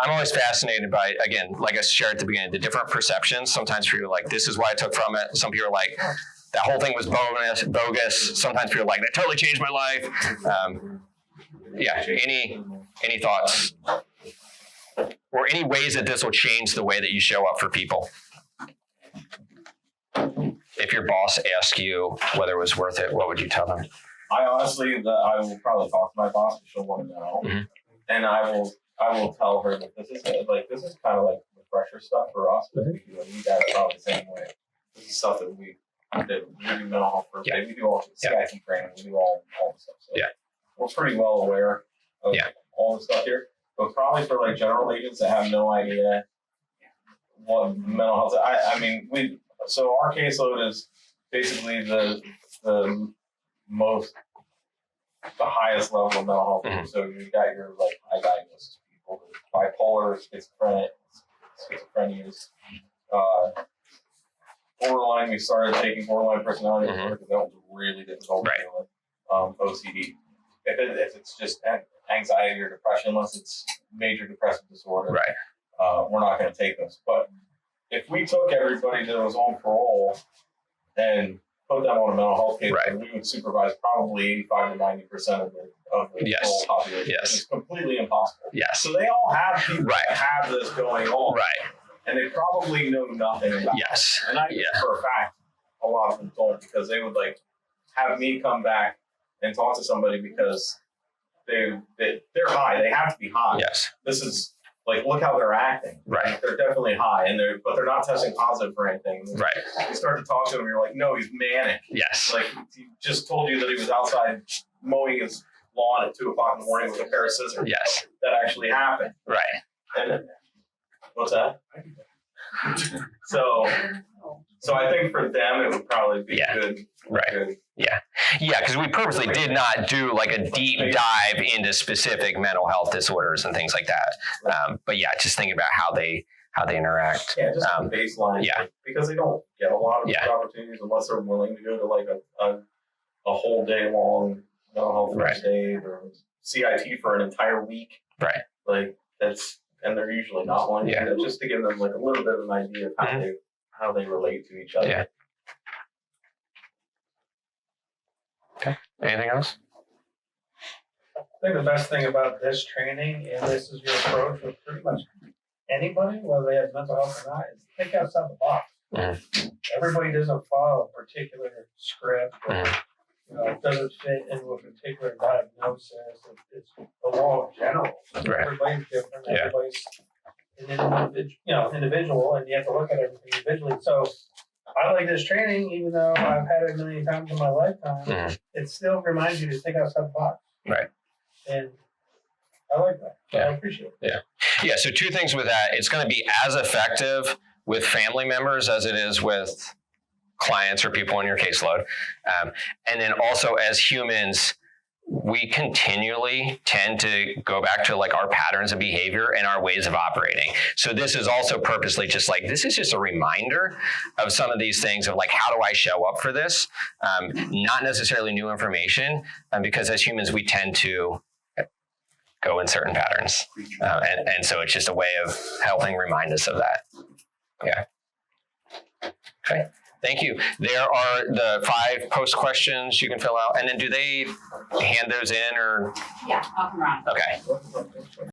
always fascinated by, again, like I shared at the beginning, the different perceptions. Sometimes people are like, this is what I took from it. Some people are like, that whole thing was bogus. Sometimes people are like, that totally changed my life. Any thoughts? Or any ways that this will change the way that you show up for people? If your boss asked you whether it was worth it, what would you tell them? I honestly, I will probably talk to my boss, because she'll want to know. Mm-hmm. And I will tell her that this is kind of like refresher stuff for us, but we guys are probably the same way. This is stuff that we do mental health first aid. We do all the SCACI training. We do all the stuff. So we're pretty well aware of all the stuff here. But probably for like general agents that have no idea what mental health. So our caseload is basically the highest level of mental health. Mm-hmm. So you got your like high diagnosis people, bipolar, schizophrenia, borderline. We started taking borderline personality disorder because that was really difficult to deal with. OCD. If it's just anxiety or depression, unless it's major depressive disorder, we're not going to take those. But if we took everybody that was on parole and put them on a mental health case, we would supervise probably 85 to 90% of the whole population. Yes. It's completely impossible. Yes. So they all have people that have this going on. Right. And they probably know nothing about it. And I know for a fact, a lot of them don't, because they would like have me come back and talk to somebody because they're high. They have to be high. Yes. This is like, look how they're acting. Right. They're definitely high, but they're not testing positive for anything. Right. You start to talk to him, you're like, no, he's manic. Yes. Like, he just told you that he was outside mowing his lawn at 2 o'clock in the morning with a pair of scissors. Yes. That actually happened. Right. And what's that? So I think for them it would probably be good. Right. Good. Yeah, because we purposely did not do like a deep dive into specific mental health disorders and things like that. But yeah, just thinking about how they interact. Yeah, just a baseline. Yeah. Because they don't get a lot of these opportunities unless they're willing to go to like a whole day long mental health first aid or CIT for an entire week. Right. Like and they're usually not one. Yeah. Just to give them like a little bit of an idea of how they relate to each other. Yeah. Okay. Anything else? I think the best thing about this training, and this is your approach with pretty much anybody, whether they have mental health or not, is think outside the box. Mm-hmm. Everybody doesn't follow a particular script. Or, Mm-hmm. it doesn't fit into a particular diagnosis. It's the law in general. Right. Everybody's different. Yeah. Everybody's an individual, and you have to look at everything individually. So I like this training, even though I've had it a million times in my lifetime. It still reminds you to think outside the box. Right. And I like that. Yeah. I appreciate it. Yeah. So 2 things with that. It's going to be as effective with family members as it is with clients or people on your caseload. And then also as humans, we continually tend to go back to like our patterns of behavior and our ways of operating. So this is also purposely just like, this is just a reminder of some of these things of like, how do I show up for this? Not necessarily new information, because as humans, we tend to go in certain patterns. And so it's just a way of helping remind us of that. Yeah. Okay. Thank you. There are the 5 post questions you can fill out. And then do they hand those in or? Yeah, I'll come around. Okay.